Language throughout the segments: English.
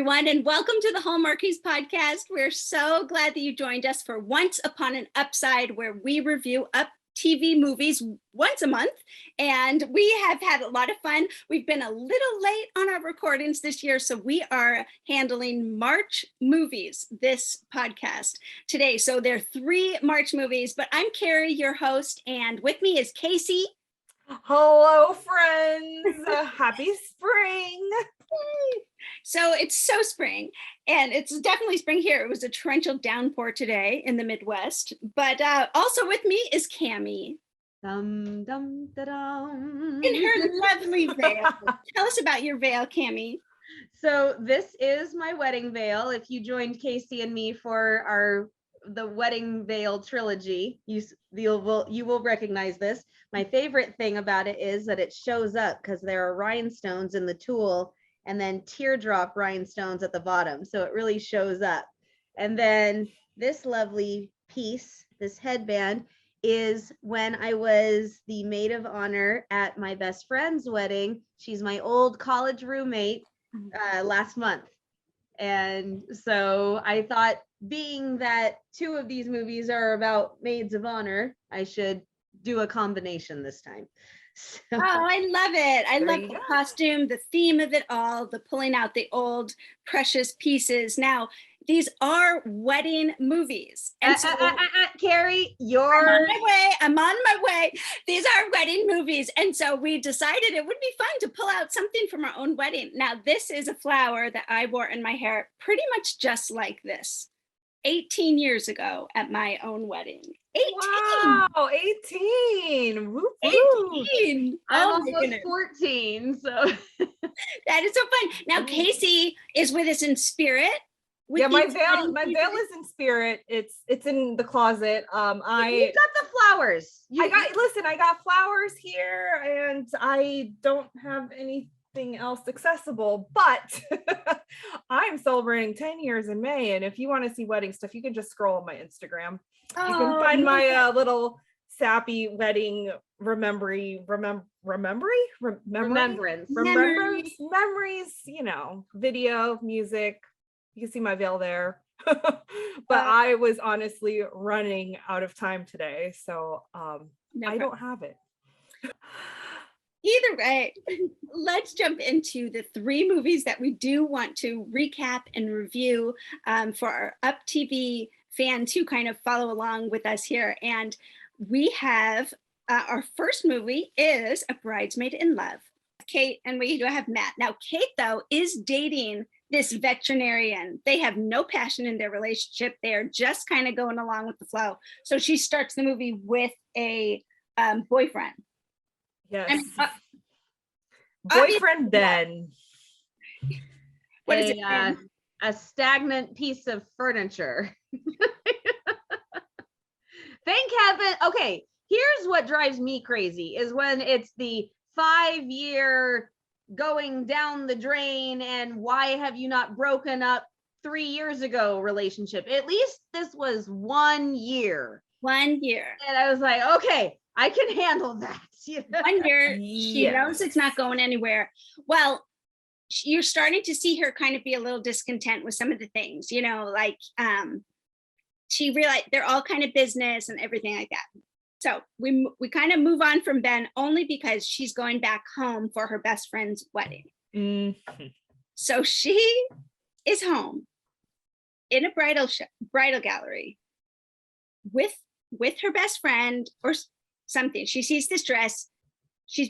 everyone, and welcome to the Hallmarkies podcast. We're so glad that you joined us for Once Upon an Upside, where we review Uptv movies once a month, and we have had a lot of fun. We've been a little late on our recordings this year, so we are handling March movies this podcast today. So there are 3 March movies, but I'm Kari, your host, and with me is Kaycee. Hello, friends. Happy spring. Yay. So it's so spring, and it's definitely spring here. It was a torrential downpour today in the Midwest, but also with me is Kami. Dum dum da dum. In her lovely veil. Tell us about your veil, Kami. So this is my wedding veil. If you joined Kaycee and me for the wedding veil trilogy, you will recognize this. My favorite thing about it is that it shows up because there are rhinestones in the tulle and then teardrop rhinestones at the bottom. So it really shows up. And then this lovely piece, this headband, is when I was the maid of honor at my best friend's wedding. She's my old college roommate last month. And so I thought, being that 2 of these movies are about maids of honor, I should do a combination this time. So, oh, I love it. I love the costume, the theme of it all, the pulling out the old precious pieces. Now, these are wedding movies. And so, Kari, I'm on my way. These are wedding movies. And so we decided it would be fun to pull out something from our own wedding. Now, this is a flower that I wore in my hair pretty much just like this 18 years ago at my own wedding. 18. Wow, 18. Woo-hoo. 18. I'm almost 14. So that is so fun. Now, Kaycee is with us in spirit. Yeah, my veil is in spirit. It's in the closet. You got the flowers. I got flowers here, and I don't have anything else accessible, but I'm celebrating 10 years in May, and if you want to see wedding stuff, you can just scroll on my Instagram. You can find my little sappy wedding remembrance, memories, video, music. You can see my veil there. But I was honestly running out of time today, so I don't have it. Either way, let's jump into the 3 movies that we do want to recap and review for our Uptv fans who kind of follow along with us here. And we have our first movie is A Bridesmaid in Love. Kate, and we do have Matt. Now, Kate, though, is dating this veterinarian. They have no passion in their relationship. They're just kind of going along with the flow. So she starts the movie with a boyfriend. Yes. I mean, boyfriend Ben. What is it? A stagnant piece of furniture. Thank heaven. Okay, here's what drives me crazy is when it's the 5-year going down the drain and why have you not broken up 3 years ago relationship. At least this was 1 year. 1 year. And I was like, okay, I can handle that. 1 year, she knows it's not going anywhere. Well, you're starting to see her kind of be a little discontent with some of the things, like she realized they're all kind of business and everything like that. So we kind of move on from Ben only because she's going back home for her best friend's wedding. Mm-hmm. So she is home in a bridal gallery with her best friend or something. She sees this dress. She's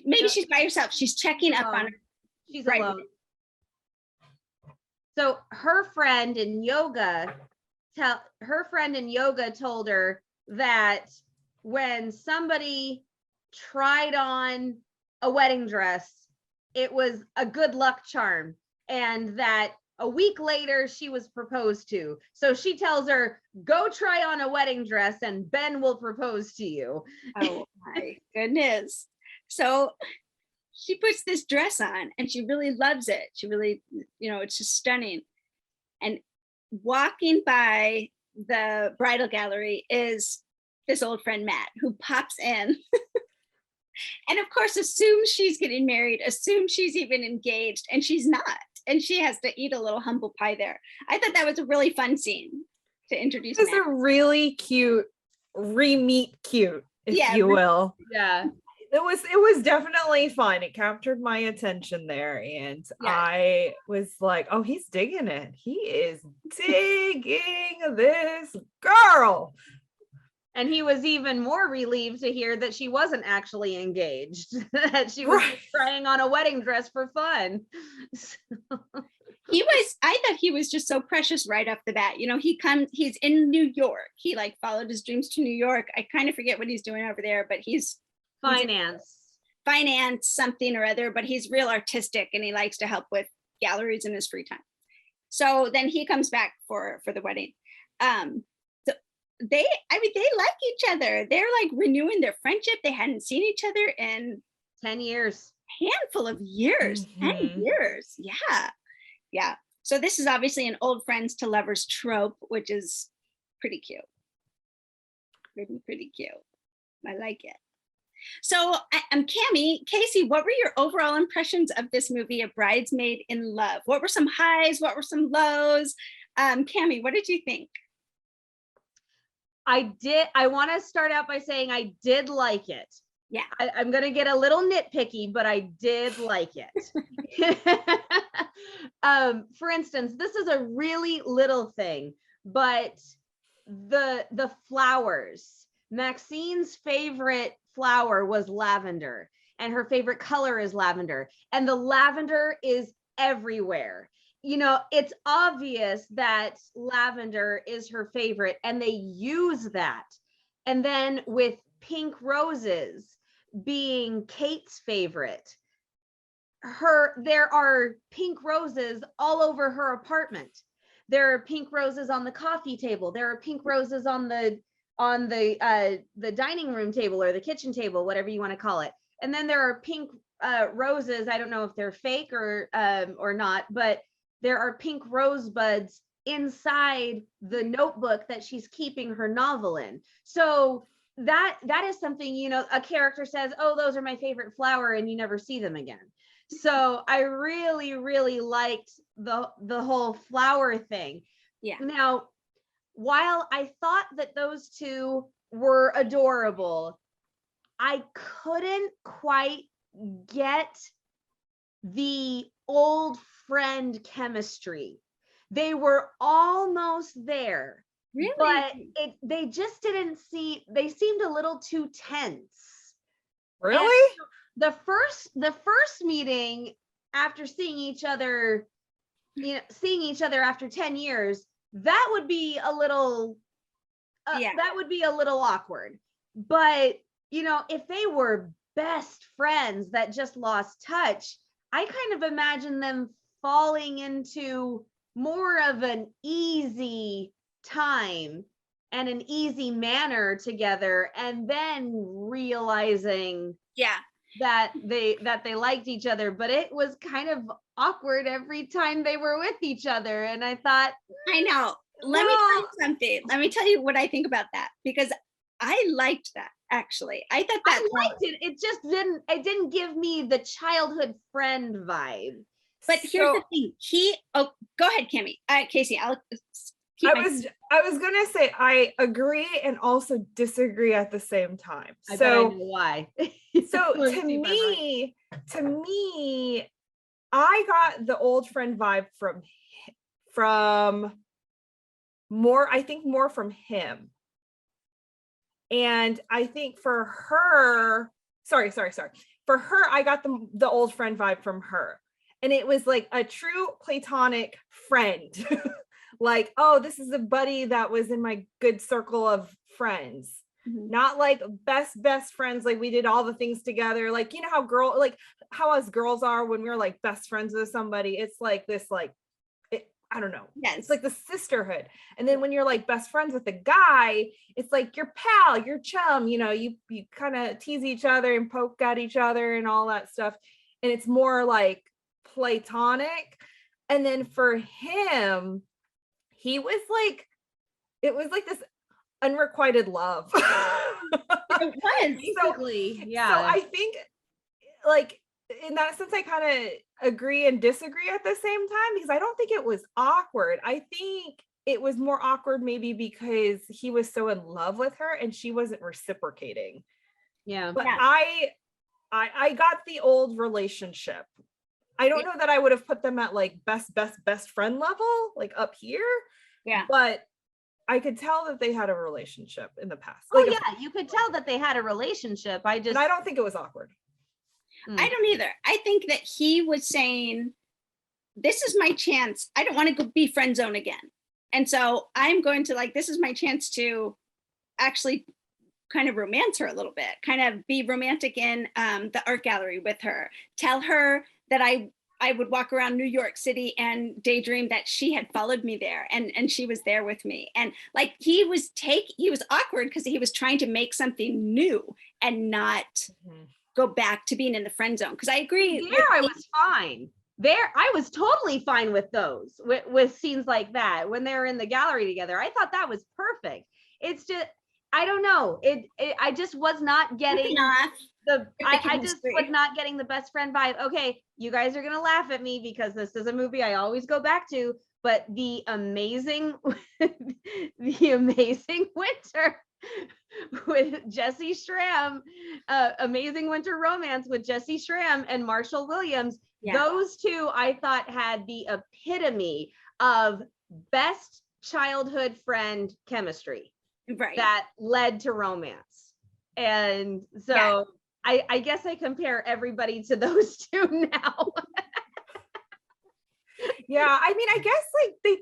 by herself. She's checking up on her. She's alone. So her friend in yoga told her that when somebody tried on a wedding dress, it was a good luck charm, and that a week later she was proposed to. So she tells her, go try on a wedding dress and Ben will propose to you. Oh my goodness. So she puts this dress on and she really loves it. She really, it's just stunning. And walking by the bridal gallery is this old friend, Matt, who pops in and of course assumes she's getting married, assumes she's even engaged, and she's not. and she has to eat a little humble pie there. I thought that was a really fun scene to introduce It's Max. a really cute re-meet cute, if you will. Yeah. It was definitely fun. It captured my attention there, and I was like, oh, he's digging it. He is digging this girl. And he was even more relieved to hear that she wasn't actually engaged, that she was trying on a wedding dress for fun. I thought he was just so precious right off the bat. You know, he's in New York. He like followed his dreams to New York. I kind of forget what he's doing over there, but he's finance something or other, but he's real artistic and he likes to help with galleries in his free time. So then he comes back for the wedding. So they like each other. They're like renewing their friendship. They hadn't seen each other in 10 years. Handful of years. 10 years. Yeah. So this is obviously an old friends to lovers trope, which is pretty cute. Pretty cute. I like it. So Kami, Kaycee, what were your overall impressions of this movie, A Bridesmaid in Love? What were some highs? What were some lows? Kami, what did you think? I want to start out by saying I did like it. Yeah. I'm going to get a little nitpicky, but I did like it. For instance, this is a really little thing, but the flowers, Maxine's favorite flower was lavender, and her favorite color is lavender, and the lavender is everywhere. You know, it's obvious that lavender is her favorite, and they use that. And then with pink roses being Kate's favorite, there are pink roses all over her apartment. There are pink roses on the coffee table. There are pink roses on the dining room table or the kitchen table, whatever you want to call it. And then there are pink roses. I don't know if they're fake or not, but there are pink rosebuds inside the notebook that she's keeping her novel in. So that is something, you know, a character says, oh, those are my favorite flower, and you never see them again. So I really, really liked the whole flower thing. Yeah. Now, while I thought that those two were adorable, I couldn't quite get the old friend chemistry. They were almost there. Really? But they just didn't they seemed a little too tense. Really? And the first meeting after seeing each other after 10 years, that would be a little awkward. But, you know, if they were best friends that just lost touch, I kind of imagine them falling into more of an easy time and an easy manner together, and then realizing that they liked each other. But it was kind of awkward every time they were with each other, and I thought, I know. Let me tell you something. Let me tell you what I think about that, because I liked that. Actually, I thought that I liked it. It just didn't give me the childhood friend vibe. But here's the thing. Go ahead, Kami. Kaycee, I was gonna say I agree and also disagree at the same time. I know why. So to me, I got the old friend vibe from more from him. And I think for her, sorry. For her, I got the old friend vibe from her. And it was like a true platonic friend. Like, oh, this is a buddy that was in my good circle of friends. Mm-hmm. Not like best friends, like we did all the things together. Like, you know how us girls are when we're like best friends with somebody. It's like this, like, I don't know. Yes. It's like the sisterhood. And then when you're like best friends with a guy, it's like your pal, your chum, you know, you kind of tease each other and poke at each other and all that stuff. And it's more like platonic. And then for him, it was like this unrequited love. It was basically, So I think like in that sense, I kind of agree and disagree at the same time, because I don't think it was awkward. I think it was more awkward maybe because he was so in love with her and she wasn't reciprocating. Yeah. But Yeah. I got the old relationship. I don't know that I would have put them at like best friend level, like up here. Yeah. But I could tell that they had a relationship in the past. Oh Like yeah, you could tell that they had a relationship. I and I don't think it was awkward. I don't either. I think that he was saying, this is my chance. I don't want to go be friend zone again. And so I'm going to like, this is my chance to actually kind of romance her a little bit, kind of be romantic in the art gallery with her, tell her that I would walk around New York City and daydream that she had followed me there and she was there with me. And like he was awkward because he was trying to make something new and not go back to being in the friend zone. Because I agree. There I was fine. There I was totally fine with those, with scenes like that when they're in the gallery together. I thought that was perfect. It's just, I don't know. I just was not getting I just was not getting the best friend vibe. Okay, you guys are gonna laugh at me because this is a movie I always go back to, but the amazing winter with Jesse Schramm, Amazing Winter Romance with Jesse Schramm and Marshall Williams. Yeah. Those two I thought had the epitome of best childhood friend chemistry, right, that led to romance. And so yeah. I guess I compare everybody to those two now. Yeah, I mean, I guess like did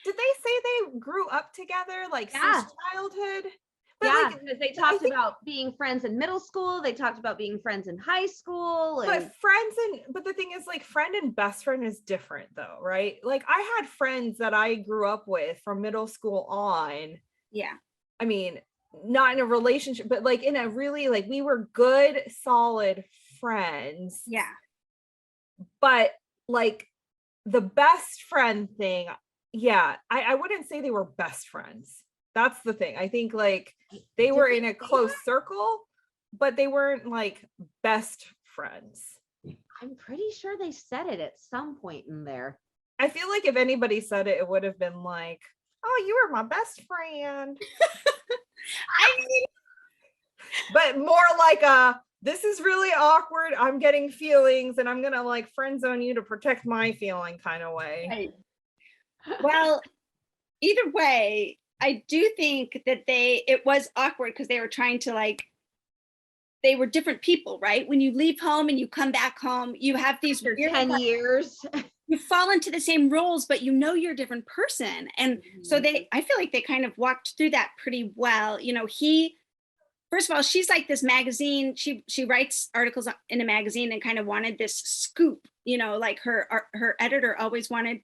they say they grew up together like since childhood? But yeah, like, because they talked about being friends in middle school, they talked about being friends in high school. But the thing is, like, friend and best friend is different though, right? Like I had friends that I grew up with from middle school on. Yeah. I mean, not in a relationship, but like in a really, like, we were good, solid friends. Yeah. But like the best friend thing, yeah, I wouldn't say they were best friends. That's the thing. I think like they were in a close circle, but they weren't like best friends. I'm pretty sure they said it at some point in there. I feel like if anybody said it, it would have been like, oh, you were my best friend. I mean, but more like this is really awkward. I'm getting feelings and I'm gonna like friend zone you to protect my feeling kind of way. Right. Well, either way, I do think that it was awkward because they were trying to like, they were different people, right? When you leave home and you come back home, you have these 10 years. You fall into the same roles, but you know you're a different person. And so I feel like they kind of walked through that pretty well. You know, first of all, she's like this magazine. She writes articles in a magazine and kind of wanted this scoop, you know, like her editor always wanted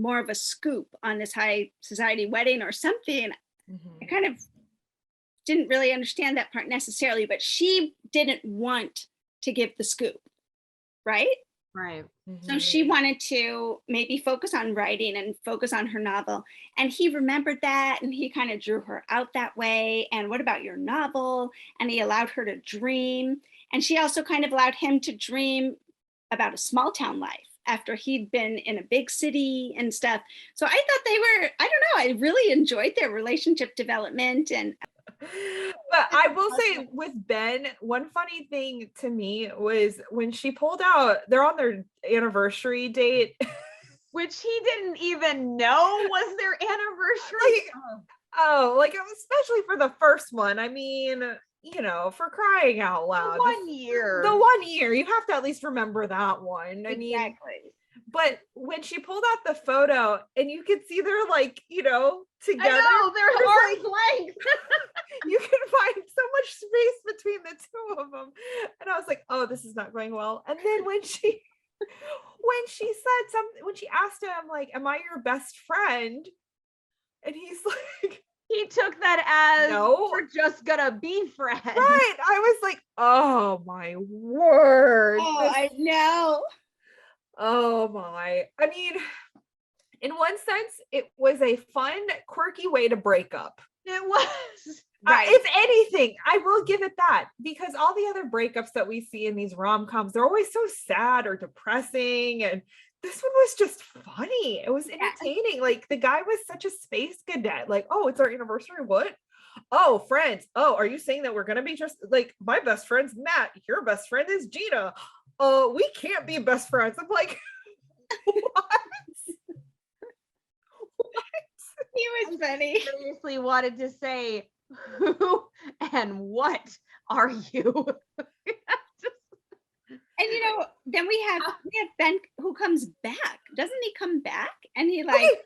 more of a scoop on this high society wedding or something. I kind of didn't really understand that part necessarily, but she didn't want to give the scoop, right? Right. So she wanted to maybe focus on writing and focus on her novel. And he remembered that and he kind of drew her out that way. And what about your novel? And he allowed her to dream. And she also kind of allowed him to dream about a small town life after he'd been in a big city and stuff. So I thought they were, I don't know, I really enjoyed their relationship development. And but I will say with Ben, one funny thing to me was when she pulled out, they're on their anniversary date, which he didn't even know was their anniversary. Like especially for the first one. I mean, you know, for crying out loud. The 1 year. The 1 year. You have to at least remember that one. I mean, exactly. But when she pulled out the photo and you could see they're like, you know, together. I know, they're arm's length. You can find so much space between the two of them. And I was like, oh, this is not going well. And then when she said something, when she asked him, like, am I your best friend? And he's like, he took that as, no, we're just gonna be friends. Right. I was like, oh my word. Oh, I know. Oh my. I mean, in one sense, it was a fun, quirky way to break up. It was. Right. If anything, I will give it that, because all the other breakups that we see in these rom-coms, they're always so sad or depressing. And this one was just funny. It was entertaining. Like the guy was such a space cadet. Like, oh, it's our anniversary. What? Oh, friends. Oh, are you saying that we're gonna be just like my best friend's Matt? Your best friend is Gina. Oh, we can't be best friends. I'm like, what? He was funny. Seriously wanted to say, who and what are you? And then we have Ben who comes back. Doesn't he come back? And he like, Okay.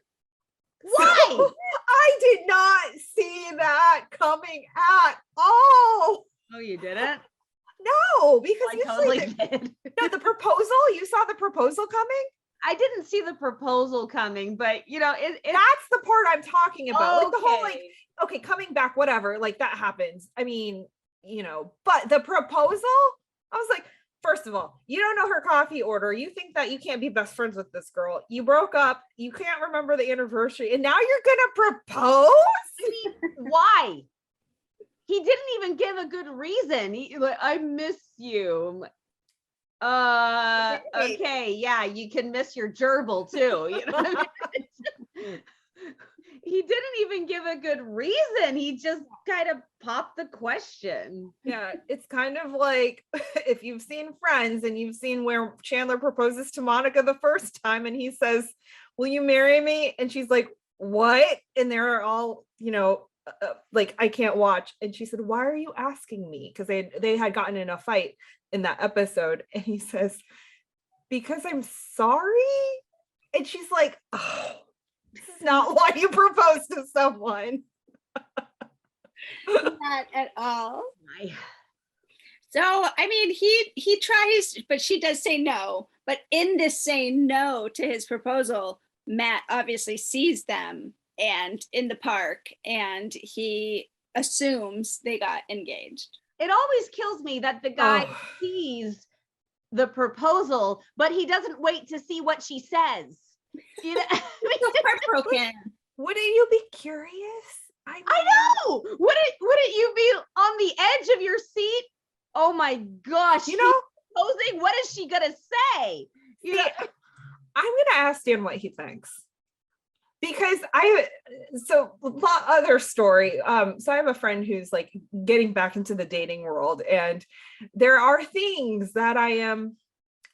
Why? So, I did not see that coming at all. Oh, you didn't? No, because I usually totally did. no, the proposal, you saw the proposal coming? I didn't see the proposal coming, but That's the part I'm talking about. Like the whole like, okay. okay, coming back, whatever, like that happens. I mean, but the proposal, I was like, first of all, you don't know her coffee order. You think that you can't be best friends with this girl. You broke up. You can't remember the anniversary. And now you're going to propose? I mean, why? He didn't even give a good reason. He like, I miss you. I'm like, okay, yeah, you can miss your gerbil too. You know what I mean? He didn't even give a good reason. He just kind of popped the question. Yeah, it's kind of like if you've seen Friends and you've seen where Chandler proposes to Monica the first time and he says, will you marry me? And she's like, what? And they're all, like, I can't watch. And she said, why are you asking me? Because they had gotten in a fight in that episode. And he says, because I'm sorry. And she's like, oh, this is not why you propose to someone. not at all. So, I mean, he tries, but she does say no. But in this saying no to his proposal, Matt obviously sees them and in the park, and he assumes they got engaged. It always kills me that the guy sees the proposal, but he doesn't wait to see what she says. He's heartbroken. Wouldn't you be curious? I know. Wouldn't you be on the edge of your seat? Oh my gosh. Proposing? What is she gonna say? I'm gonna ask Dan what he thinks. Because other story. So I have a friend who's like getting back into the dating world, and there are things that I am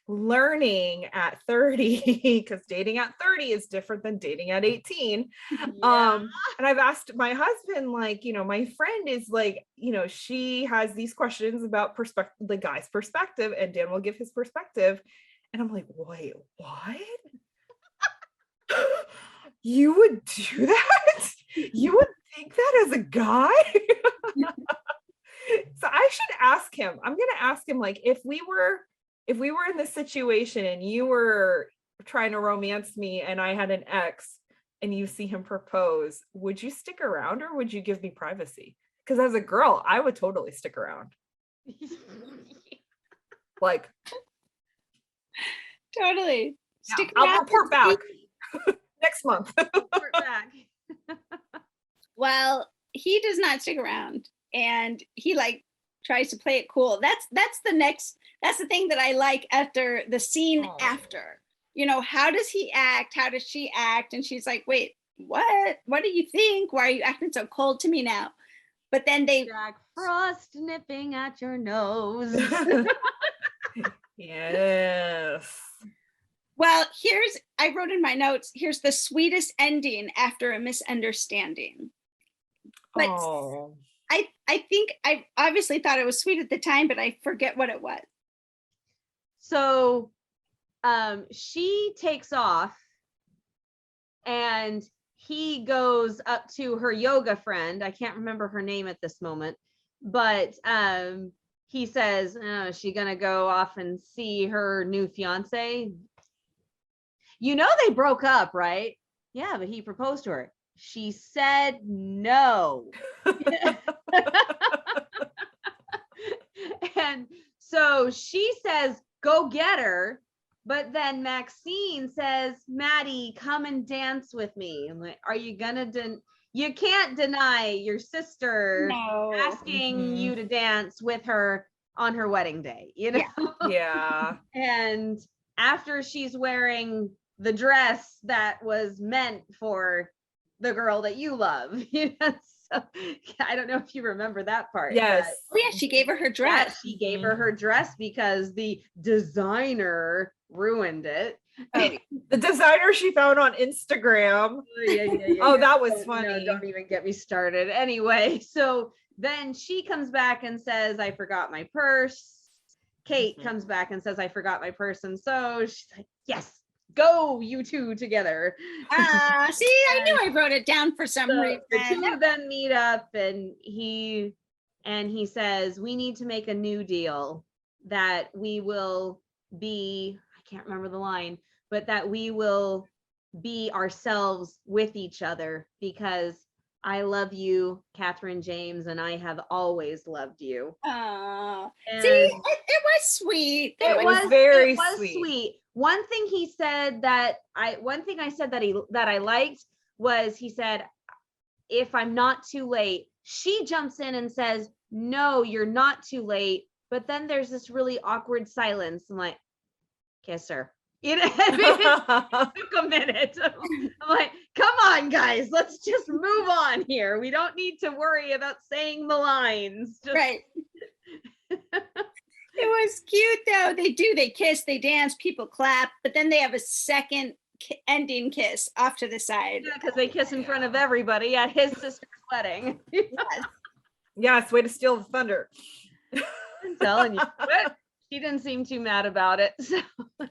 learning at 30 because dating at 30 is different than dating at 18. Yeah. And I've asked my husband, like, my friend is like, she has these questions about the guy's perspective, and Dan will give his perspective. And I'm like, wait, what? You would do that? You would think that as a guy? So I should ask him. I'm going to ask him, like, if we were in this situation and you were trying to romance me and I had an ex and you see him propose, would you stick around or would you give me privacy? Because as a girl, I would totally stick around. Like, totally. Stick I'll around. report back next month. Report back. Well, he does not stick around, and he like tries to play it cool. That's the thing that I like after the scene after. How does he act? How does she act? And she's like, wait, what? What do you think? Why are you acting so cold to me now? But then Jack Frost nipping at your nose. Yes. Well, I wrote in my notes, here's the sweetest ending after a misunderstanding. But I think I obviously thought it was sweet at the time, but I forget what it was. So she takes off and he goes up to her yoga friend. I can't remember her name at this moment, but he says, oh, is she gonna go off and see her new fiance? They broke up, right? Yeah, but he proposed to her. She said no. And so she says, go get her. But then Maxine says, Maddie, come and dance with me. I'm like, are you gonna you can't deny your sister No. asking you to dance with her on her wedding day, you know? Yeah. And after she's wearing the dress that was meant for the girl that you love, you know? So I don't know if you remember that part. Yes. Oh yeah, she gave her her dress. She gave her her dress because the designer ruined it. Oh, The designer she found on Instagram. Oh, that was funny. No, don't even get me started. Anyway, so then she comes back and says, I forgot my purse. Kate comes back and says, I forgot my purse. And so she's like, yes, go you two together. See, I knew I wrote it down for some reason. The two of them meet up, and he says, we need to make a new deal that we will be, I can't remember the line, but that we will be ourselves with each other because I love you, Catherine James, and I have always loved you. Oh, And see, it was sweet. It was very sweet. One thing I said that I liked was he said, if I'm not too late, she jumps in and says, no, you're not too late. But then there's this really awkward silence. I'm like, kiss her. You know, it took a minute. I'm like, come on, guys, let's just move on here. We don't need to worry about saying the lines. Right. It was cute though. They kiss, they dance, people clap, but then they have a second ending kiss off to the side. Yeah, because they kiss in front of everybody at his sister's wedding. Yes. Yes, way to steal the thunder. I'm telling you. But she didn't seem too mad about it. So.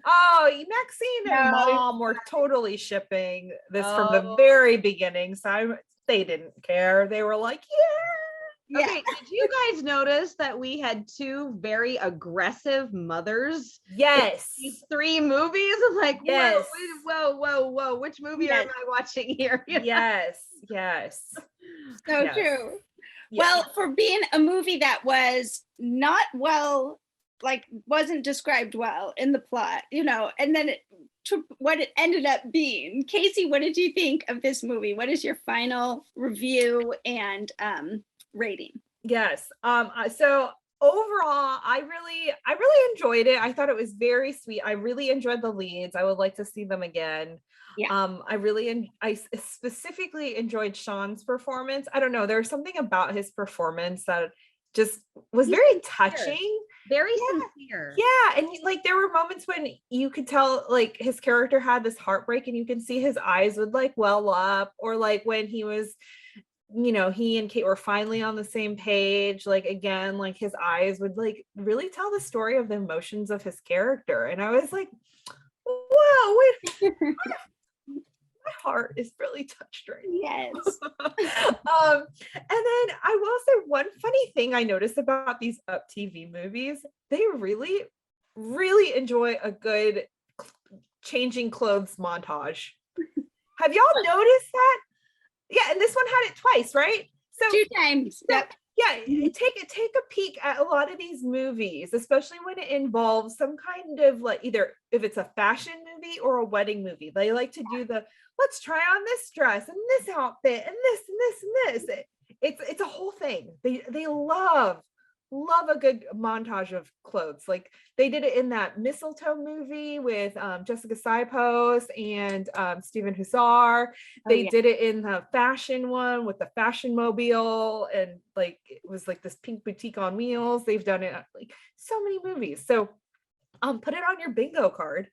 Oh, Maxine and Mom were totally shipping this from the very beginning. So they didn't care. They were like, yeah. Okay, did you guys notice that we had two very aggressive mothers? Yes. These three movies? I'm like, yes. Whoa. Which movie am I watching here? Yes. So yes. true. Yeah. Well, for being a movie that was not well, like wasn't described well in the plot, you know, and then what it ended up being. Kaycee, what did you think of this movie? What is your final review and rating? Yes. So overall, I really enjoyed it. I thought it was very sweet. I really enjoyed the leads. I would like to see them again. Yeah. I specifically enjoyed Sean's performance. I don't know. There was something about his performance that just was very touching. Very sincere. Yeah. And like there were moments when you could tell like his character had this heartbreak and you can see his eyes would like well up, or like when he was, you know, he and Kate were finally on the same page, like again, like his eyes would like really tell the story of the emotions of his character. And I was like, whoa, wait. My heart is really touched right now. Yes. And then I will say one funny thing I noticed about these UpTV movies, they really, really enjoy a good changing clothes montage. Have y'all noticed that? Yeah, and this one had it twice, right? So 2 times. Yep. Yeah, take a peek at a lot of these movies, especially when it involves some kind of like either if it's a fashion movie or a wedding movie. They like to do the let's try on this dress and this outfit and this and this and this. It's a whole thing. They love a good montage of clothes. Like they did it in that Mistletoe movie with Jessica Siposs and Stephen Hussar. They did it in the fashion one with the Fashion Mobile, and like it was like this pink boutique on wheels. They've done it like so many movies. So put it on your bingo card.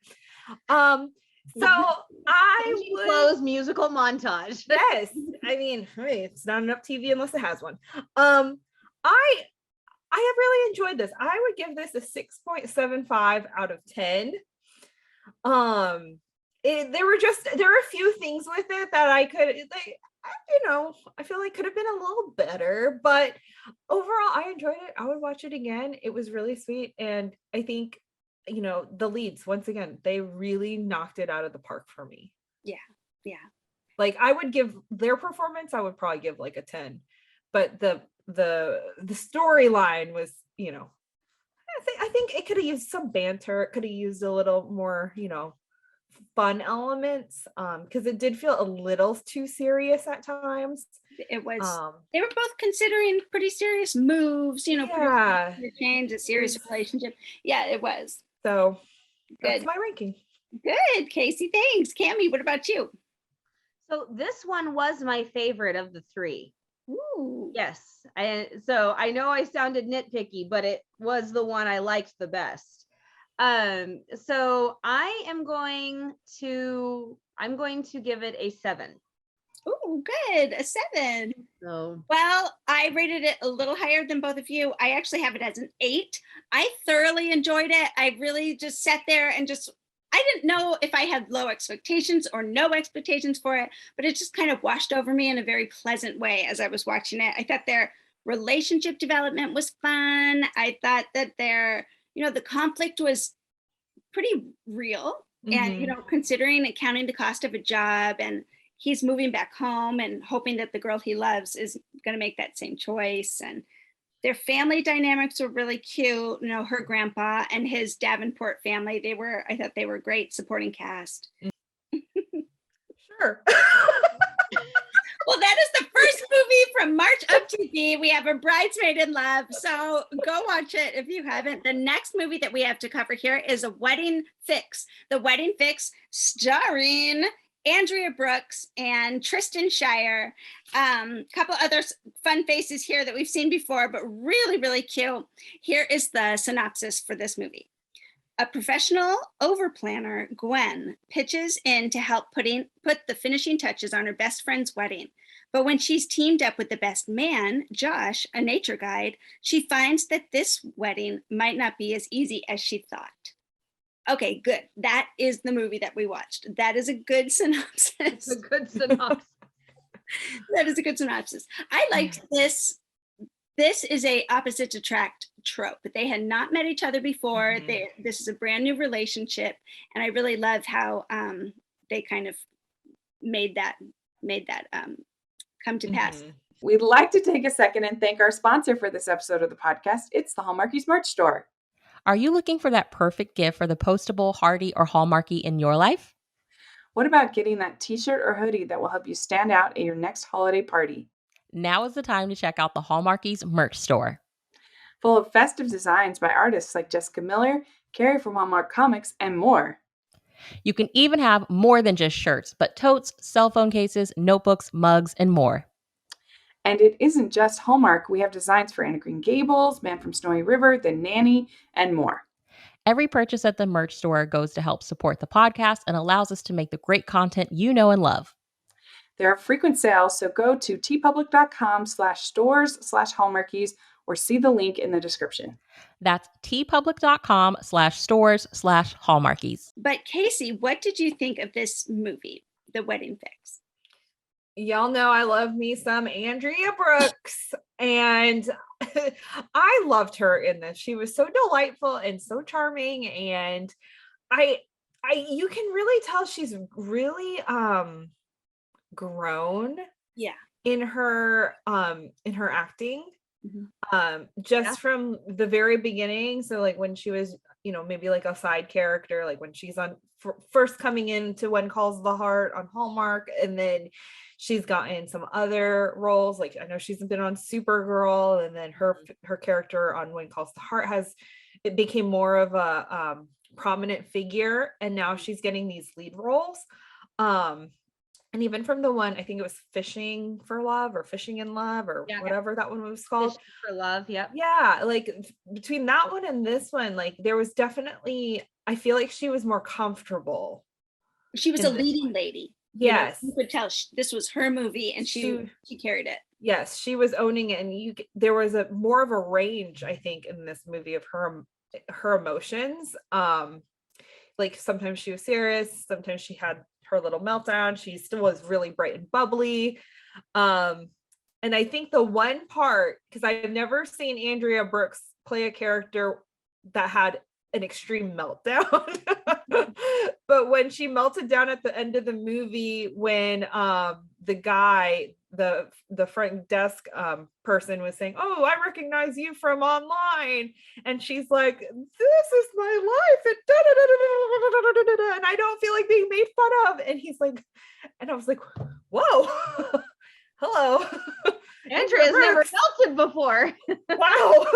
So I would close musical montage. Yes. I mean, hey, it's not enough TV unless it has one. I have really enjoyed this. I would give this a 6.75 out of 10. There were a few things with it that I could, like, you know, I feel like could have been a little better, but overall I enjoyed it. I would watch it again. It was really sweet. And I think, you know, the leads, once again, they really knocked it out of the park for me. Yeah. Like I would give their performance, I would probably give like a 10, but the storyline was, you know, I think it could have used some banter. It could have used a little more, you know, fun elements, because it did feel a little too serious at times. It was, they were both considering pretty serious moves, you know, Yeah, pretty change, a serious relationship. Yeah, it was. so that's Good. my ranking. Good, Kaycee. Thanks. Kami, what about you? So this one was my favorite of the three. Ooh. Yes. So I know I sounded nitpicky, but it was the one I liked the best. So I'm going to give it a 7. Oh, good. A 7. So Well, I rated it a little higher than both of you. I actually have it as an 8. I thoroughly enjoyed it. I really just sat there and I didn't know if I had low expectations or no expectations for it, but it just kind of washed over me in a very pleasant way as I was watching it. I thought their relationship development was fun. I thought that the conflict was pretty real. And, considering and counting the cost of a job, and he's moving back home and hoping that the girl he loves is going to make that same choice. And their family dynamics were really cute. Her grandpa and his Davenport family, I thought they were great supporting cast. Sure. Well, that is the first movie from March Uptv. We have A Bridesmaid in Love. So go watch it if you haven't. The next movie that we have to cover here is A Wedding Fix. The Wedding Fix, starring Andrea Brooks and Tristan Shire. Couple other fun faces here that we've seen before, but really, really cute. Here is the synopsis for this movie. A professional overplanner, Gwen, pitches in to help put the finishing touches on her best friend's wedding. But when she's teamed up with the best man, Josh, a nature guide, she finds that this wedding might not be as easy as she thought. Okay, good. That is the movie that we watched. That is a good synopsis. it's a good synopsis. That is a good synopsis. I liked this. This is a opposites attract trope, but they had not met each other before. This is a brand new relationship, and I really love how they kind of made that come to pass. We'd like to take a second and thank our sponsor for this episode of the podcast. It's the Hallmarkies merch store. Are you looking for that perfect gift for the postable, hardy, or Hallmarky in your life? What about getting that t-shirt or hoodie that will help you stand out at your next holiday party? Now is the time to check out the Hallmarkies merch store. Full of festive designs by artists like Jessica Miller, Kari from Hallmark Comics, and more. You can even have more than just shirts, but totes, cell phone cases, notebooks, mugs, and more. And it isn't just Hallmark. We have designs for Anna Green Gables, Man from Snowy River, The Nanny, and more. Every purchase at the merch store goes to help support the podcast and allows us to make the great content you know and love. There are frequent sales, so go to tpublic.com/stores/Hallmarkies or see the link in the description. That's tpublic.com/stores/Hallmarkies. But Kaycee, what did you think of this movie, The Wedding Fix? Y'all know I love me some Andrea Brooks, and I loved her in this. She was so delightful and so charming, and you can really tell she's really grown in her acting, just from the very beginning. So like when she was maybe like a side character, like when she's on first coming into When Calls the Heart on Hallmark, and then she's gotten some other roles, like I know she's been on Supergirl, and then her character on When Calls the Heart it became more of a prominent figure, and now she's getting these lead roles. And even from the one, I think it was Fishing for Love or Fishing in Love or whatever that one was called. Fishing for Love, yep. Yeah, like between that one and this one, like there was definitely, I feel like she was more comfortable. She was a leading lady. Yes. You could tell this was her movie, and she carried it. Yes, she was owning it, and there was a more of a range, I think, in this movie of her emotions. Like sometimes she was serious, sometimes she had her little meltdown. She still was really bright and bubbly. And I think the one part, because I've never seen Andrea Brooks play a character that had an extreme meltdown, but when she melted down at the end of the movie, when the guy, the front desk person was saying, "Oh, I recognize you from online," and she's like, "This is my life," and I don't feel like being made fun of. And he's like, and I was like, "Whoa, hello." Andrea's never felt it before. Wow.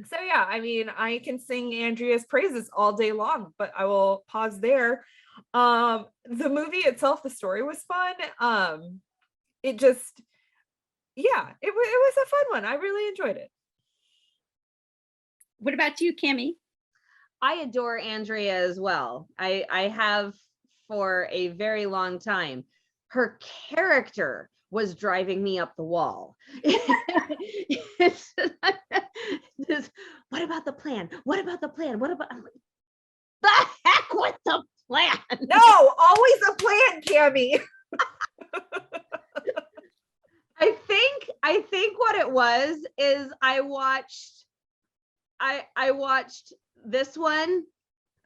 So yeah, I mean, I can sing Andrea's praises all day long, but I will pause there. The movie itself, the story was fun. It just, yeah, it was a fun one. I really enjoyed it. What about you, Kami? I adore Andrea as well. I have for a very long time. Her character was driving me up the wall. Just, what about the plan? What about the plan? What about, I'm like, the heck with the plan? No, always a plan, Kami. I think what it was is I watched this one,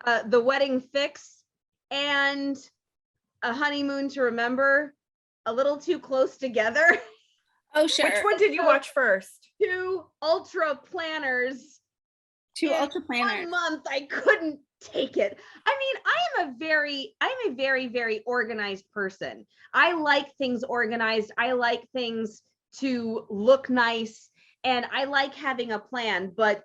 The Wedding Fix, and A Honeymoon to Remember a little too close together. Oh, sure. Which one did you watch first? Two ultra planners. Two in ultra 1 planners. month, I couldn't take it. I mean, I'm a very, very organized person. I like things organized. I like things to look nice, and I like having a plan, but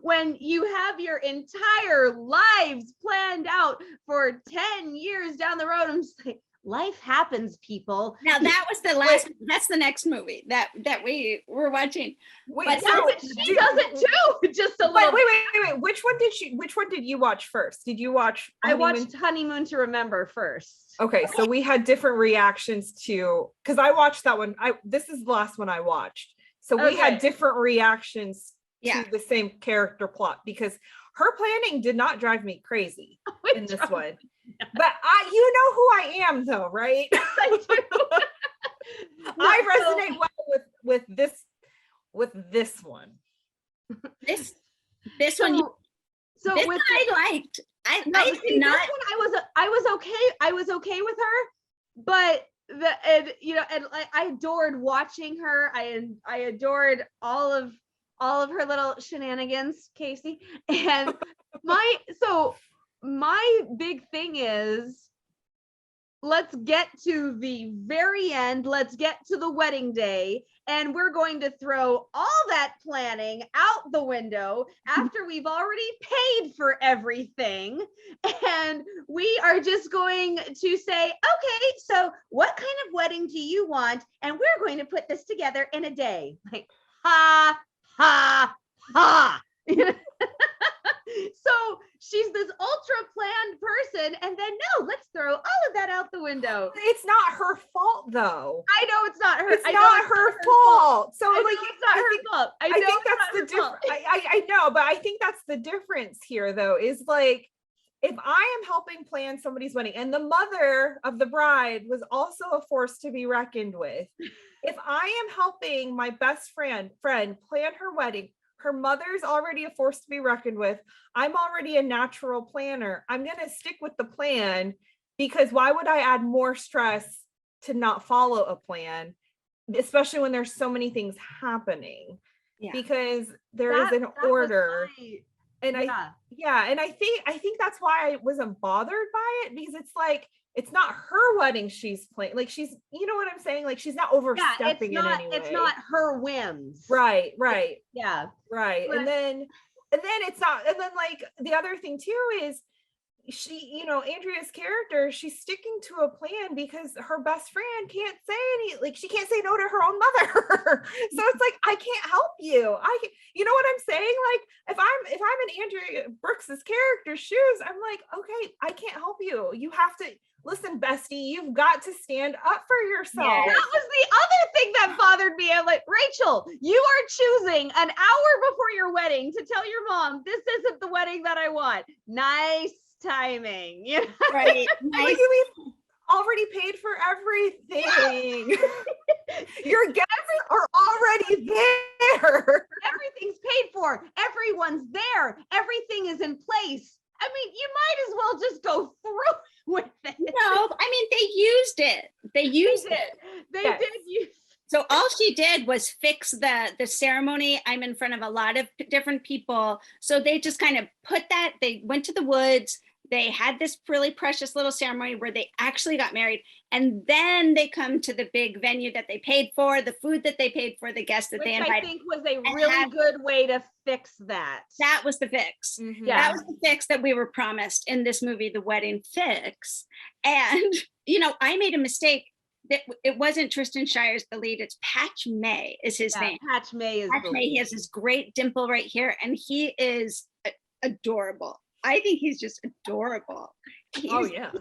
when you have your entire lives planned out for 10 years down the road, I'm just like, life happens, people. Now that was the last. That's the next movie that we were watching. Wait, But Yeah, but she does it too. Just a little. wait. Which one did you watch first? Did you watch? I watched Honeymoon to Remember first. Okay, so we had different reactions to, because I watched that one. This is the last one I watched. So we had different reactions to the same character plot, because her planning did not drive me crazy in this one. But you know who I am though, right? I do. I resonate well with this one. This one. So This with one I liked. I did this not. one I was okay. I was okay with her, but I adored watching her. I adored all of her little shenanigans, Kaycee. And my big thing is, let's get to the very end. Let's get to the wedding day. And we're going to throw all that planning out the window after we've already paid for everything. And we are just going to say, okay, so what kind of wedding do you want? And we're going to put this together in a day. Like, ha, ha, ha. So she's this ultra planned person, and then no, let's throw all of that out the window. It's not her fault though. I know it's not her. It's not her fault. So I like, know it's not her fault. I think that's the difference. I know, but I think that's the difference here though, is like, if I am helping plan somebody's wedding, and the mother of the bride was also a force to be reckoned with, if I am helping my best friend plan her wedding, her mother's already a force to be reckoned with. I'm already a natural planner. I'm going to stick with the plan, because why would I add more stress to not follow a plan, especially when there's so many things happening? Yeah. Because there is an order. And and I think that's why I wasn't bothered by it, because it's like, it's not her wedding she's playing. Like, she's, you know what I'm saying? Like, she's not overstepping in any way. It's not her whims. Right. Yeah. Right. But, and then it's not, and then like the other thing too is, she, Andrea's character, she's sticking to a plan because her best friend can't say she can't say no to her own mother. So it's like, I can't help you. You know what I'm saying? Like, if I'm in Andrea Brooks's character's shoes, I'm like, okay, I can't help you. You have to listen, bestie, you've got to stand up for yourself. Yeah. That was the other thing that bothered me. I'm like, Rachel, you are choosing an hour before your wedding to tell your mom, this isn't the wedding that I want. Nice timing. Right. Nice. We've already paid for everything. Your guests are already there. Everything's paid for. Everyone's there. Everything is in place. I mean, you might as well just go through with it. No, I used it. They used it. They Yes. did use. So all she did was fix the ceremony. I'm in front of a lot of different people. So they just kind of put that, they went to the woods. They had this really precious little ceremony where they actually got married. And then they come to the big venue that they paid for, the food that they paid for, the guests that Which they I invited. think was a really good way to fix that. That was the fix. Yeah. That was the fix that we were promised in this movie, The Wedding Fix. And, you know, I made a mistake. That it wasn't Tristan Shires the lead, it's Patch May is his name. Patch May is Patch the May, he lead. has this great dimple right here, and he is adorable. I think he's just adorable. Oh yeah.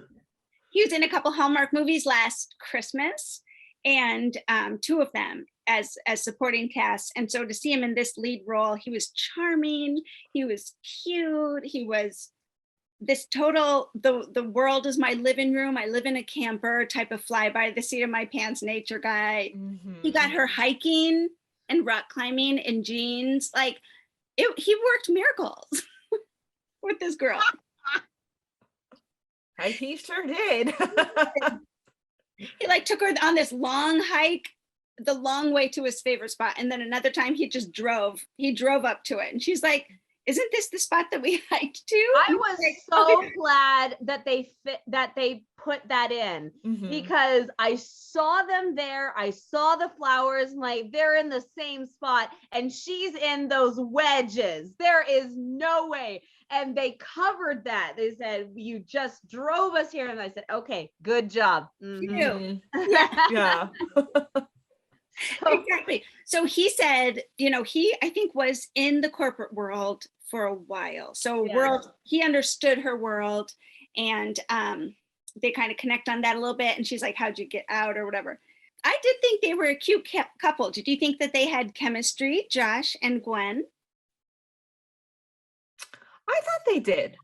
He was in a couple Hallmark movies last Christmas, and 2 of them as supporting cast. And so to see him in this lead role, he was charming, he was cute, he was this total, the world is my living room, I live in a camper type of fly by the seat of my pants nature guy. He got her hiking and rock climbing in jeans. Like he worked miracles with this girl. He sure did. He like took her on this long hike, the long way to his favorite spot. And then another time he drove up to it. And she's like, isn't this the spot that we hiked to? I was so glad that they put that in because I saw them there. I saw the flowers, like they're in the same spot and she's in those wedges. There is no way. And they covered that. They said, you just drove us here. And I said, okay, good job. Yeah. Exactly. So he said, you know, he, I think, was in the corporate world for a while. So he understood her world, and they kind of connect on that a little bit. And she's like, how'd you get out or whatever. I did think they were a cute couple. Did you think that they had chemistry, Josh and Gwen? I thought they did.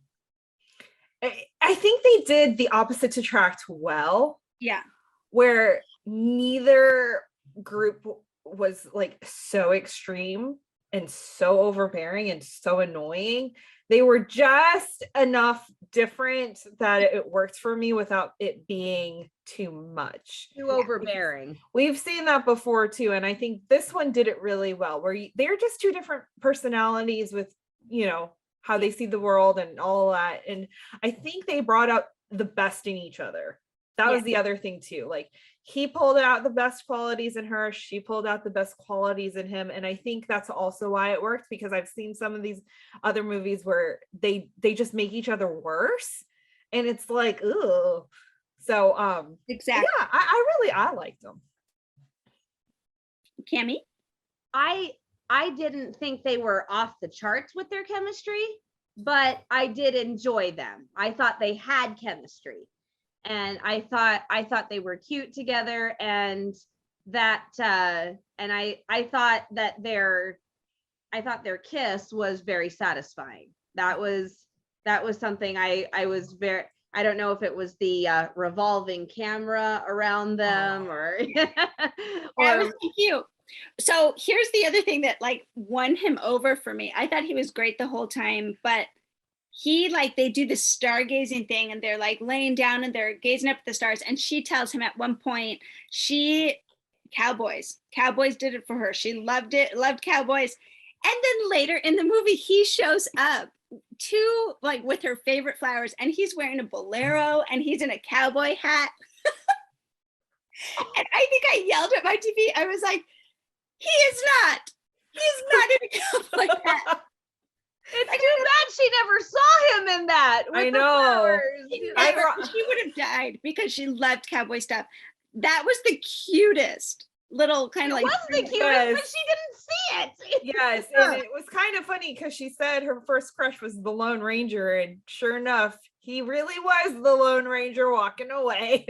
I think they did the opposite attract well. Yeah. Where neither group was like so extreme and so overbearing and so annoying. They were just enough different that it worked for me without it being too much. Too overbearing. We've seen that before too. And I think this one did it really well, where they're just 2 different personalities with, you know, how they see the world and all that. And I think they brought out the best in each other. That was the other thing too. Like he pulled out the best qualities in her. She pulled out the best qualities in him. And I think that's also why it worked, because I've seen some of these other movies where they just make each other worse. And it's like, ooh. So exactly. Yeah, I liked them. Kami? I didn't think they were off the charts with their chemistry, but I did enjoy them. I thought they had chemistry. And I thought they were cute together, and that and I thought that their kiss was very satisfying. That was something I was very, I don't know if it was the revolving camera around them or That was so cute. So here's the other thing that like won him over for me. I thought he was great the whole time, but he, like, they do this stargazing thing and they're like laying down and they're gazing up at the stars. And she tells him at one point, cowboys did it for her. She loved it, loved cowboys. And then later in the movie, he shows up like with her favorite flowers, and he's wearing a bolero and he's in a cowboy hat. And I think I yelled at my TV. I was like, he's not in a cowboy hat. It's too bad she never saw him in that. I know. She would have died because she loved cowboy stuff. That was the cutest little kind of like. It was the cutest, but she didn't see it. Yes, and it was kind of funny because she said her first crush was the Lone Ranger, and sure enough, he really was the Lone Ranger walking away.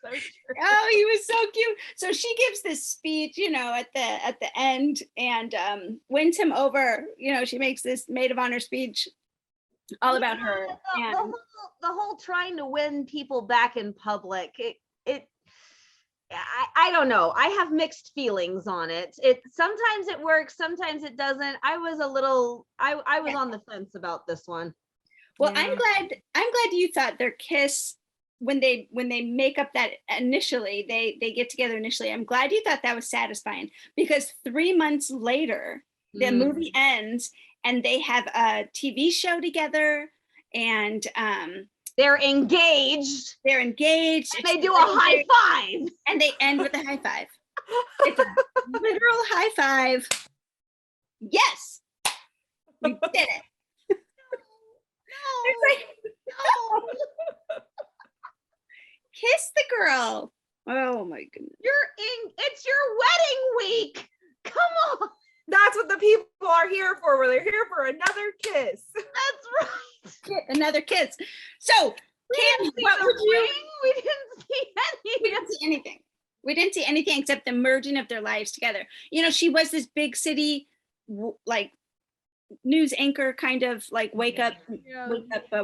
So true. Oh, he was so cute. So she gives this speech, you know, at the end, and wins him over. You know, she makes this maid of honor speech all about her. And The whole trying to win people back in public. I don't know. I have mixed feelings on it. Sometimes it works, sometimes it doesn't. I was on the fence about this one. Well, I'm glad you thought their kiss when they make up that initially, they get together initially. I'm glad you thought that was satisfying, because 3 months later, the movie ends and they have a TV show together, and they're engaged. And they do a high five. And they end with a high five. It's a literal high five. Yes, we did it. No. Kiss the girl. Oh my goodness. It's your wedding week. Come on. That's what the people are here for. They're here for another kiss. That's right. Another kiss. So, Kami, what would you? We didn't see anything. We didn't see anything. We didn't see anything except the merging of their lives together. You know, she was this big city, like, news anchor, kind of like wake up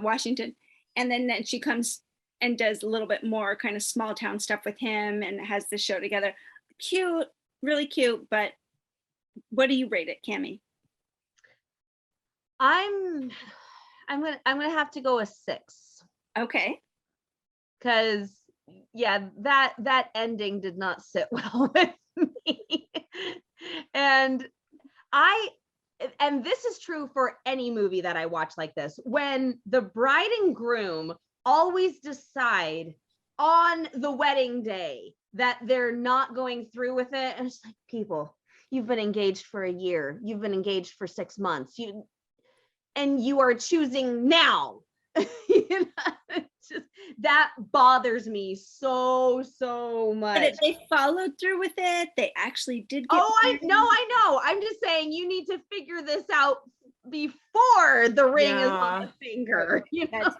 Washington, and then she comes and does a little bit more kind of small town stuff with him and has the show together. Cute, really cute. But what do you rate it, Kami? I'm gonna have to go a 6. Okay. Because that ending did not sit well with me. And this is true for any movie that I watch like this. When the bride and groom always decide on the wedding day that they're not going through with it, and it's like, people, you've been engaged for a year, you've been engaged for 6 months, and you are choosing now. It's just, that bothers me so much. But they followed through with it. They actually did get I know. I'm just saying, you need to figure this out before the ring is on the finger. You know?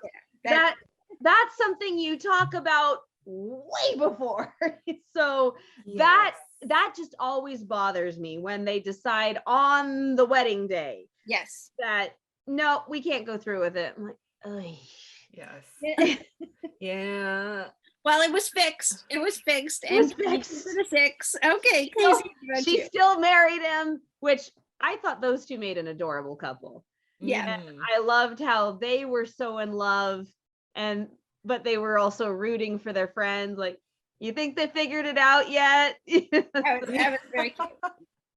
That's something you talk about way before. So yes. that just always bothers me when they decide on the wedding day. Yes. That no, we can't go through with it. I'm like, ugh. Yes. Yeah. Well, it was fixed. It was fixed. It was fixed. A 6. Okay. So she still married him, which I thought those two made an adorable couple. Yeah. And I loved how they were so in love, but they were also rooting for their friends. Like, you think they figured it out yet? that was very cute.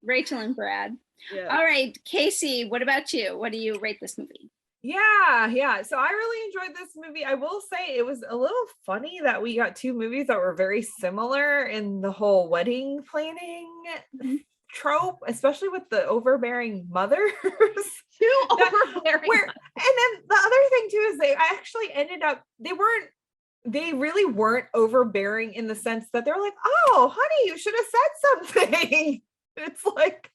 Rachel and Brad. Yeah. All right, Kaycee, what about you? What do you rate this movie? Yeah. So I really enjoyed this movie. I will say it was a little funny that we got 2 movies that were very similar in the whole wedding planning trope, especially with the overbearing mothers. Overbearing. And then the other thing too is they actually ended up, they really weren't overbearing in the sense that they're like, oh, honey, you should have said something. It's like,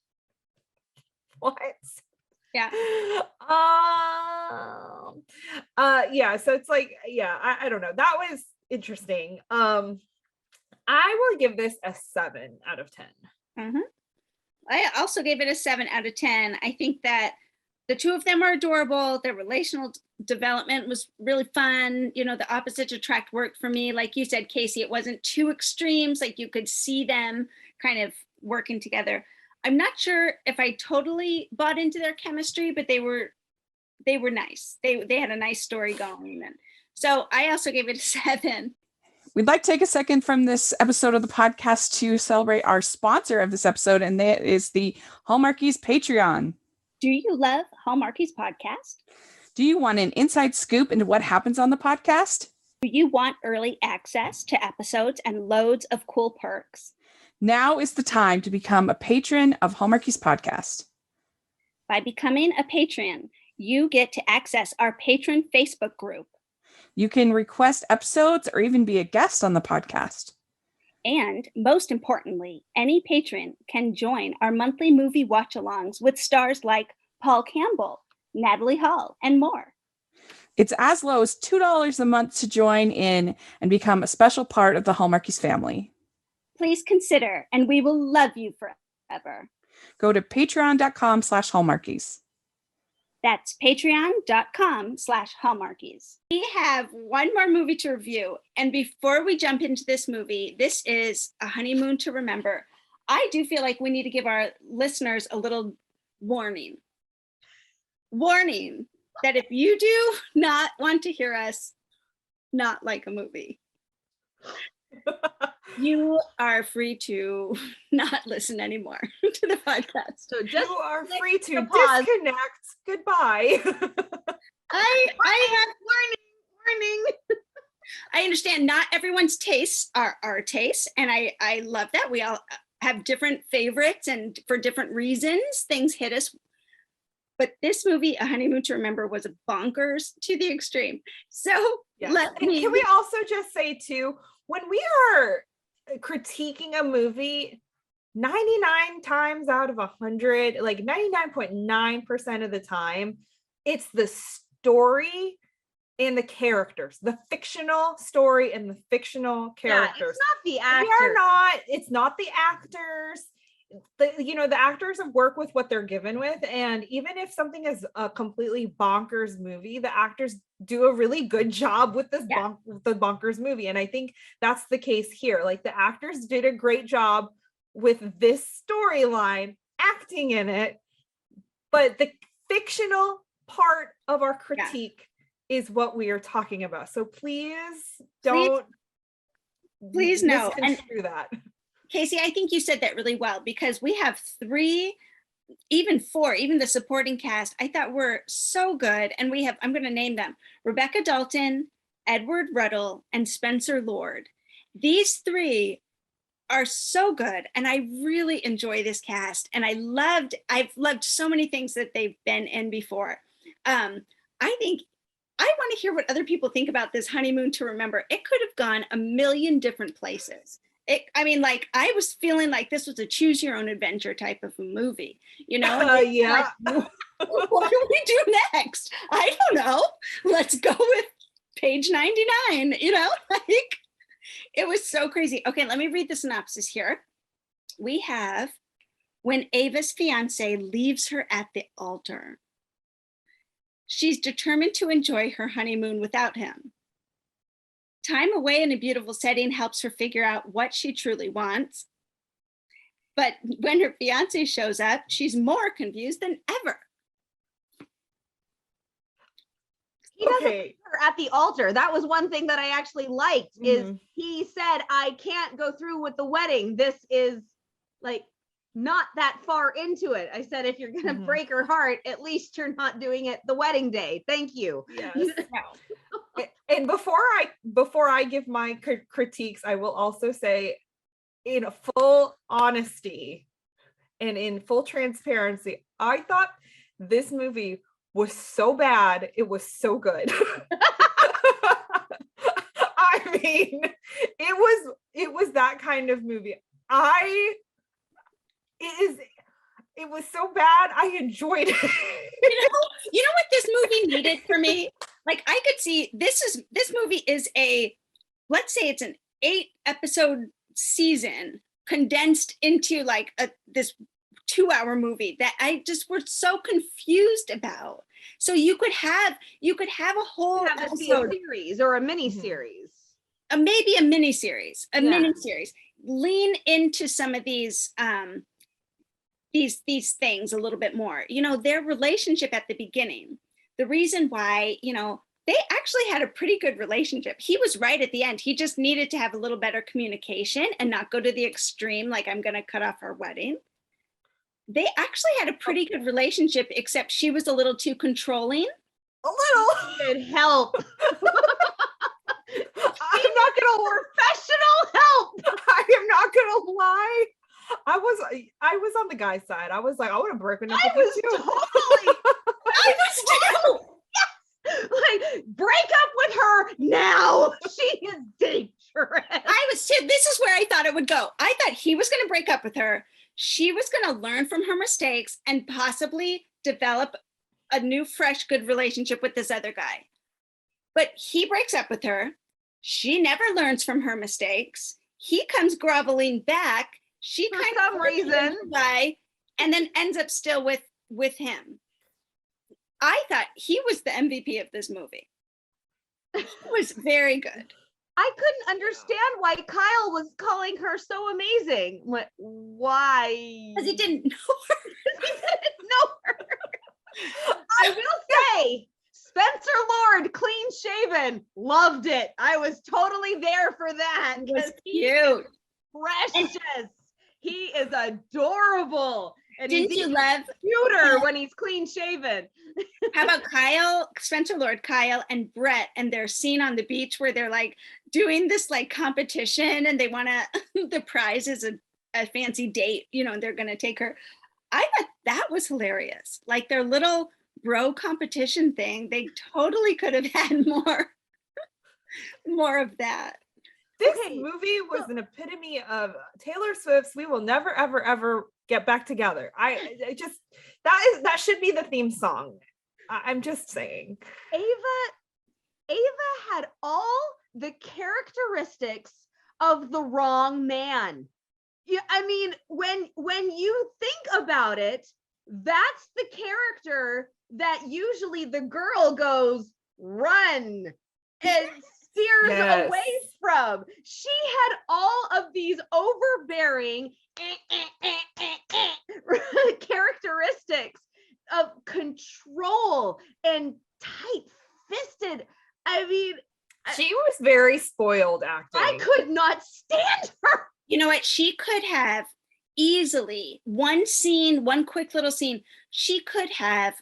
what? Yeah. So it's like, I don't know. That was interesting. I will give this a 7 out of 10. Mm-hmm. I also gave it a 7 out of 10. I think that the 2 of them are adorable. Their relational development was really fun. You know, the opposites attract worked for me. Like you said, Kaycee, it wasn't too extremes. Like, you could see them kind of working together. I'm not sure if I totally bought into their chemistry, but they were nice. They had a nice story going. And so I also gave it a 7. We'd like to take a second from this episode of the podcast to celebrate our sponsor of this episode, and that is the Hallmarkies Patreon. Do you love Hallmarkies podcast? Do you want an inside scoop into what happens on the podcast? Do you want early access to episodes and loads of cool perks? Now is the time to become a patron of Hallmarkies podcast. By becoming a patron, you get to access our patron Facebook group. You can request episodes or even be a guest on the podcast. And most importantly, any patron can join our monthly movie watch-alongs with stars like Paul Campbell, Natalie Hall, and more. It's as low as $2 a month to join in and become a special part of the Hallmarkies family. Please consider, and we will love you forever. Go to patreon.com/Hallmarkies. That's patreon.com/Hallmarkies. We have one more movie to review. And before we jump into this movie, this is A Honeymoon to Remember. I do feel like we need to give our listeners a little warning. Warning that if you do not want to hear us not like a movie, you are free to not listen anymore to the podcast. So just You are click free to the pause. disconnect. Goodbye. I have Warning. I understand not everyone's tastes are our tastes, and I love that. We all have different favorites, and for different reasons, things hit us. But this movie, A Honeymoon to Remember, was bonkers to the extreme. So Yes. let And me. can we also just say too, when we are critiquing a movie, 99 times out of 100, like 99.9% of the time, it's the story and the characters, the fictional story and the fictional characters. Yeah, it's not the actor. It's not the actors. The actors have worked with what they're given with, and even if something is a completely bonkers movie, the actors do a really good job with this the bonkers movie. And I think that's the case here. Like, the actors did a great job with this storyline, acting in it, but the fictional part of our critique is what we are talking about. So please don't no. And misconstrue that. Kaycee, I think you said that really well, because we have 3, even 4, even the supporting cast, I thought were so good. And we have, I'm going to name them: Rebecca Dalton, Edward Ruddle, and Spencer Lord. These 3 are so good, and I really enjoy this cast. And I've loved so many things that they've been in before. I think I want to hear what other people think about this Honeymoon to Remember. It could have gone a million different places. I was feeling like this was a choose your own adventure type of a movie, Yeah. Like, what do we do next? I don't know. Let's go with page 99, like, it was so crazy. Okay, let me read the synopsis here. We have, when Ava's fiance leaves her at the altar, she's determined to enjoy her honeymoon without him. Time away in a beautiful setting helps her figure out what she truly wants. But when her fiance shows up, she's more confused than ever. He doesn't leave her at the altar. That was one thing that I actually liked, is he said, I can't go through with the wedding. This is like not that far into it. I said, if you're going to break her heart, at least you're not doing it the wedding day. Thank you. Yes. And before I give my critiques, I will also say, in full honesty and in full transparency, I thought this movie was so bad, it was so good. I mean, it was that kind of movie. It was so bad, I enjoyed it. You know what this movie needed for me? Like, I could see this movie is let's say it's an 8-episode season condensed into like this 2-hour movie that I just was so confused about. So you could have a whole episode, a series or a mini series, maybe a mini series, lean into some of these things a little bit more. Their relationship at the beginning, the reason why, they actually had a pretty good relationship. He was right at the end. He just needed to have a little better communication and not go to the extreme, like, I'm going to cut off our wedding. They actually had a pretty good relationship, except she was a little too controlling. A little. Good help. I'm not gonna professional help. I am not gonna lie. I was on the guy's side. I was like, I would have broken up with you too. Totally. I was too. Yes. Like, break up with her now. She is dangerous. I was too. This is where I thought it would go. I thought he was going to break up with her. She was going to learn from her mistakes and possibly develop a new, fresh, good relationship with this other guy. But he breaks up with her. She never learns from her mistakes. He comes groveling back. She For kind some of reason, and then ends up still with him. I thought he was the MVP of this movie. He was very good. I couldn't understand why Kyle was calling her so amazing. Why? Because he didn't know her. He didn't know her. I will say, Spencer Lord, clean shaven, loved it. I was totally there for that. It was 'cause he is cute. precious. He is adorable. And Didn't he's you even love, cuter when he's clean shaven. how about Kyle, Spencer Lord, Kyle, and Brett, and their scene on the beach where they're like doing this like competition and they want to, the prize is a fancy date, you know, and they're going to take her. I thought that was hilarious. Like their little bro competition thing, they totally could have had more of that. This Okay, movie was an epitome of Taylor Swift's "We will never, ever, ever get back together." I just that should be the theme song. I'm just saying. Ava had all the characteristics of the wrong man. Yeah, I mean, when you think about it, that's the character that usually the girl goes run and steers Yes. away from. She had all of these overbearing characteristics of control and tight-fisted. I mean, She was very spoiled acting. I could not stand her. You know what? She could have easily, one quick little scene, she could have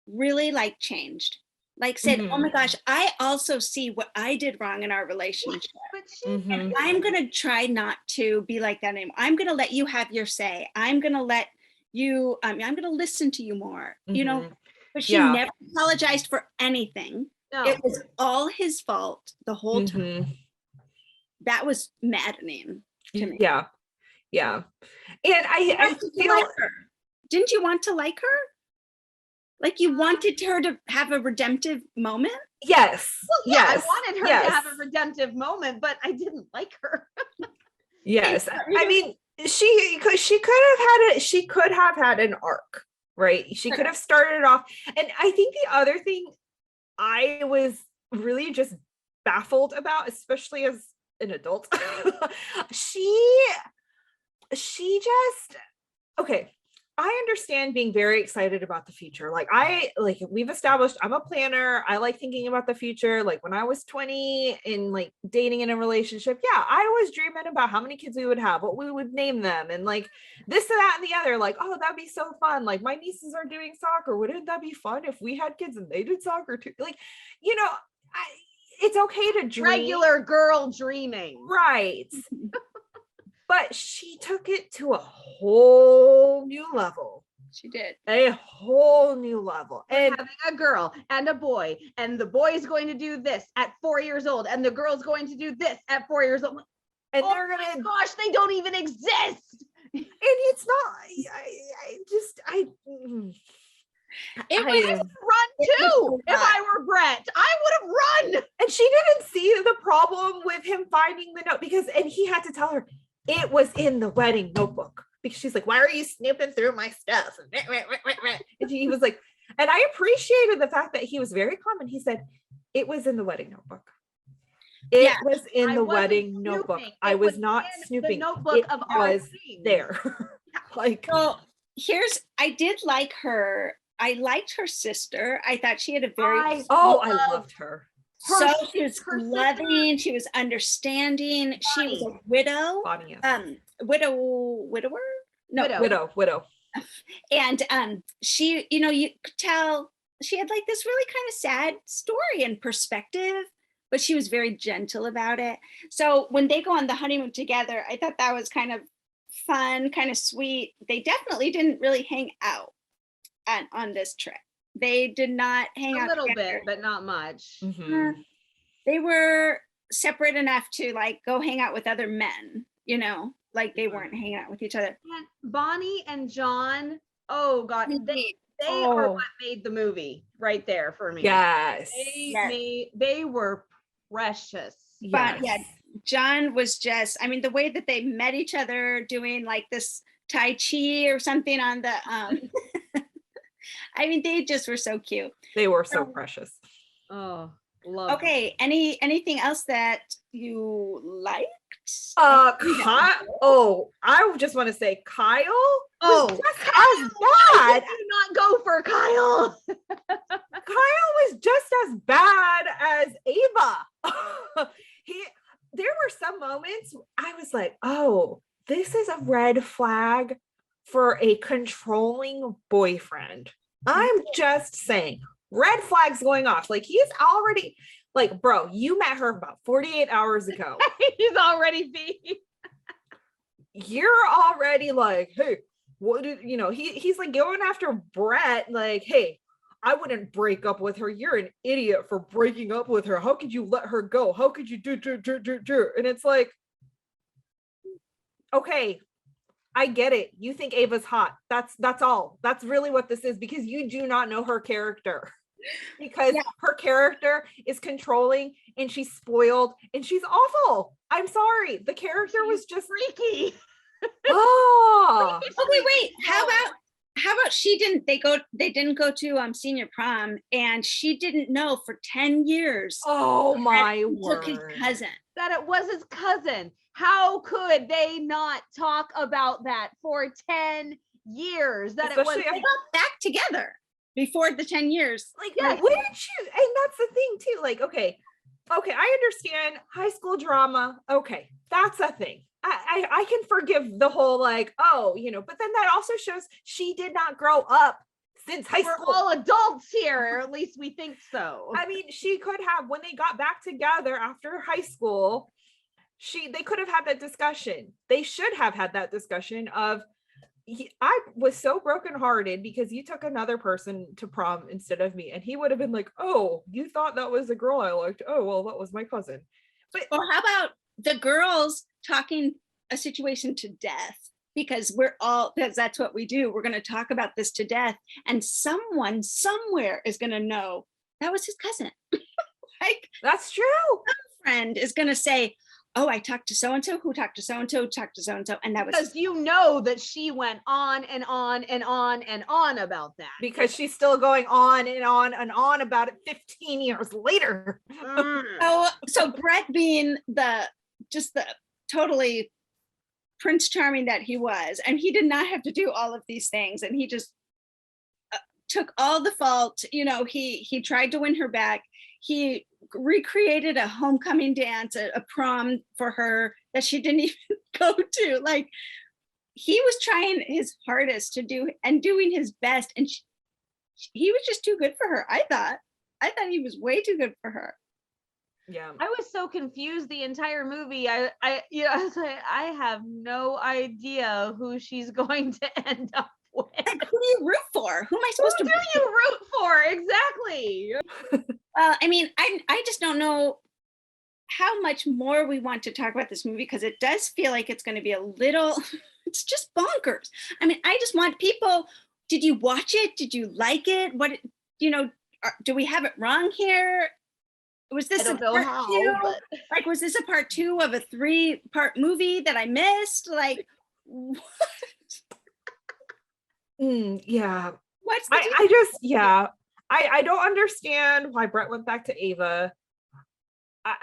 really like changed. Like said, oh my gosh, I also see what I did wrong in our relationship. But she Mhm. I'm going to try not to be like that anymore. I'm going to let you have your say. I'm going to let you, I'm going to listen to you more, you know, Mhm. but she Yeah. never apologized for anything. no. It was all his fault the whole time. Mhm. That was maddening to me. Yeah. And I Did you feel like her? Didn't you want to like her? Like you wanted her to have a redemptive moment? yes. Well, yeah, yes. I wanted her yes. to have a redemptive moment, but I didn't like her. Yes. You I know- mean, she could have had an arc, right? She could have started off. And I think the other thing I was really just baffled about, especially as an adult, she just, okay, I understand being very excited about the future. Like we've established, I'm a planner. I like thinking about the future. Like when I was 20 and like dating in a relationship, yeah, I was dreaming about how many kids we would have, what we would name them, and like this and that and the other. Like, oh, that'd be so fun. Like my nieces are doing soccer. Wouldn't that be fun if we had kids and they did soccer too? Like, you know, it's okay to dream. Regular girl dreaming. Right. But she took it to a whole new level. She did. A whole new level. And Having a girl and a boy, and the boy's going to do this at 4 years old, and the girl's going to do this at 4 years old. and Oh they're my gonna, gosh, they don't even exist. and it's not, It I- was Run It too. was a If lot. I were Brett, I would have run. and she didn't see the problem with him finding the note and he had to tell her it was in the wedding notebook, because she's like, why are you snooping through my stuff? And he was like, and I appreciated the fact that he was very calm and he said, it was in the wedding notebook. It Yeah. was in I the wasn't wedding notebook. snooping. I It was was not in the snooping. notebook It of our was dreams. there. Like, well, I did like her. I liked her sister. I thought she had a very I I loved her. so she was her sister- loving, she was understanding. She was a Bonnie. widow. Bonnie, Widower? No, Widow. widow. and she, you know, you could tell she had like this really kind of sad story and perspective, but she was very gentle about it. So when they go on the honeymoon together, I thought that was kind of fun, kind of sweet. They definitely didn't really hang out on this trip. They did not hang A out little together. bit, but not much. Mhm. They were separate enough to like go hang out with other men, you know, like they weren't hanging out with each other. And Bonnie and John, oh God, they Oh. are what made the movie right there for me. Yes. They were precious. But yeah, Yes. John was just, I mean, the way that they met each other doing like this Tai Chi or something on the, I mean, they just were so cute. They were so precious. Oh, love. Okay, anything else that you liked? I just want to say Kyle was just as I bad. do not go for Kyle. Kyle was just as bad as Ava. There were some moments I was like, oh, this is a red flag for a controlling boyfriend. I'm just saying, red flags going off. Like, he's already like, bro, you met her about 48 hours ago. He's already beat. You're already like, hey, what did he's like going after Brett, like, hey, I wouldn't break up with her. You're an idiot for breaking up with her. How could you let her go? How could you do? And it's like, okay, I get it. You think Ava's hot. That's all. That's really what this is, because you do not know her character. Because her character is controlling and she's spoiled and she's awful. I'm sorry. The character was just freaky. Oh. Wait. How about they didn't go to senior prom, and she didn't know for 10 years. Oh my word. His cousin. That it was his cousin. How could they not talk about that for 10 years? That Especially they got back together before the 10 years. Like, wouldn't you? And that's the thing too. Like, okay, I understand high school drama. Okay, that's a thing. I can forgive the whole like, oh, but then that also shows she did not grow up since high school. We're all adults here, or at least we think so. I mean, she could have, when they got back together after high school, they could have had that discussion. They should have had that discussion of, I was so brokenhearted because you took another person to prom instead of me. And he would have been like, oh, you thought that was the girl I liked. Oh, well, that was my cousin. But or how about the girls talking a situation to death? Because that's what we do. We're going to talk about this to death. And someone somewhere is going to know that was his cousin. Like, that's true. Some friend is going to say, oh, I talked to so-and-so, who talked to so-and-so, talked to so-and-so. And that was because that she went on and on and on and on about that. Because she's still going on and on and on about it 15 years later. So Brett being the totally Prince Charming that he was, and he did not have to do all of these things, and he just took all the fault. He tried to win her back. He recreated a homecoming dance, a prom for her that she didn't even go to. Like, he was trying his hardest to do and doing his best, and he was just too good for her. I thought he was way too good for her. Yeah, I was so confused the entire movie. I was like, I have no idea who she's going to end up with. Like, who do you root for? Who am I supposed to? Who do you root for? Exactly. Well, I mean, I just don't know how much more we want to talk about this movie, because it does feel like it's going to be a little. It's just bonkers. I mean, I just want people. Did you watch it? Did you like it? What do we have it wrong here? Was this a part two? Like, was this a part 2 of a 3-part movie that I missed? Like, what? Yeah. What's the I don't understand why Brett went back to Ava.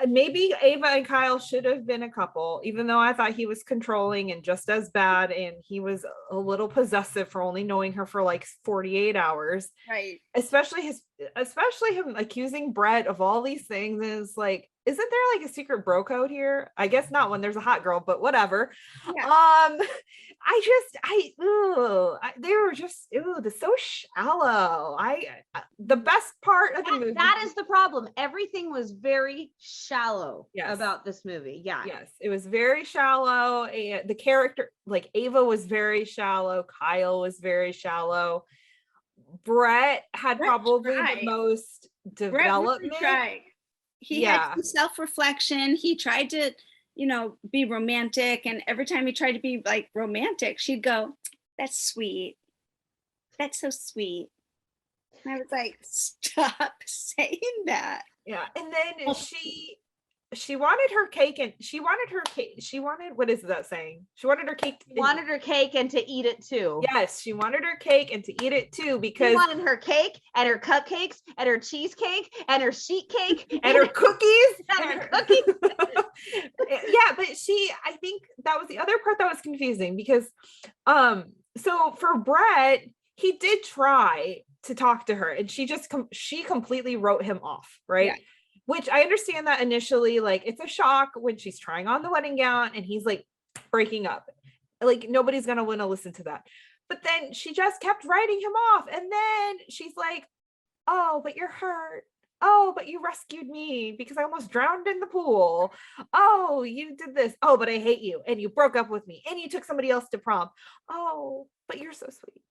Maybe Ava and Kyle should have been a couple, even though I thought he was controlling and just as bad, and he was a little possessive for only knowing her for like 48 hours. Right. Especially him accusing Brett of all these things is like, isn't there like a secret bro code here? I guess not when there's a hot girl, but whatever. Yeah. They were just, they're so shallow. The best part of the movie. That is the problem. Everything was very shallow about this movie. Yeah. Yes, it was very shallow. And the character, like Ava was very shallow. Kyle was very shallow. Brett had probably the most development. He had some self-reflection. He tried to, be romantic. And every time he tried to be like romantic, she'd go, that's sweet. That's so sweet. And I was like, stop saying that. Yeah. And then she wanted her cake, and she wanted, what is that saying? She wanted her cake. Wanted her cake and to eat it too. Yes, she wanted her cake and to eat it too, because she wanted her cake and her cupcakes and her cheesecake and her sheet cake and her cookies and her cookies. other part that was confusing because so for Brett, he did try to talk to her and she completely wrote him off, right? Yeah. Which I understand that initially, like it's a shock when she's trying on the wedding gown and he's like breaking up. Like nobody's gonna want to listen to that. But then she just kept writing him off. And then she's like, oh, but you're hurt. Oh, but you rescued me because I almost drowned in the pool. Oh, you did this. Oh, but I hate you. And you broke up with me and you took somebody else to prom. Oh, but you're so sweet.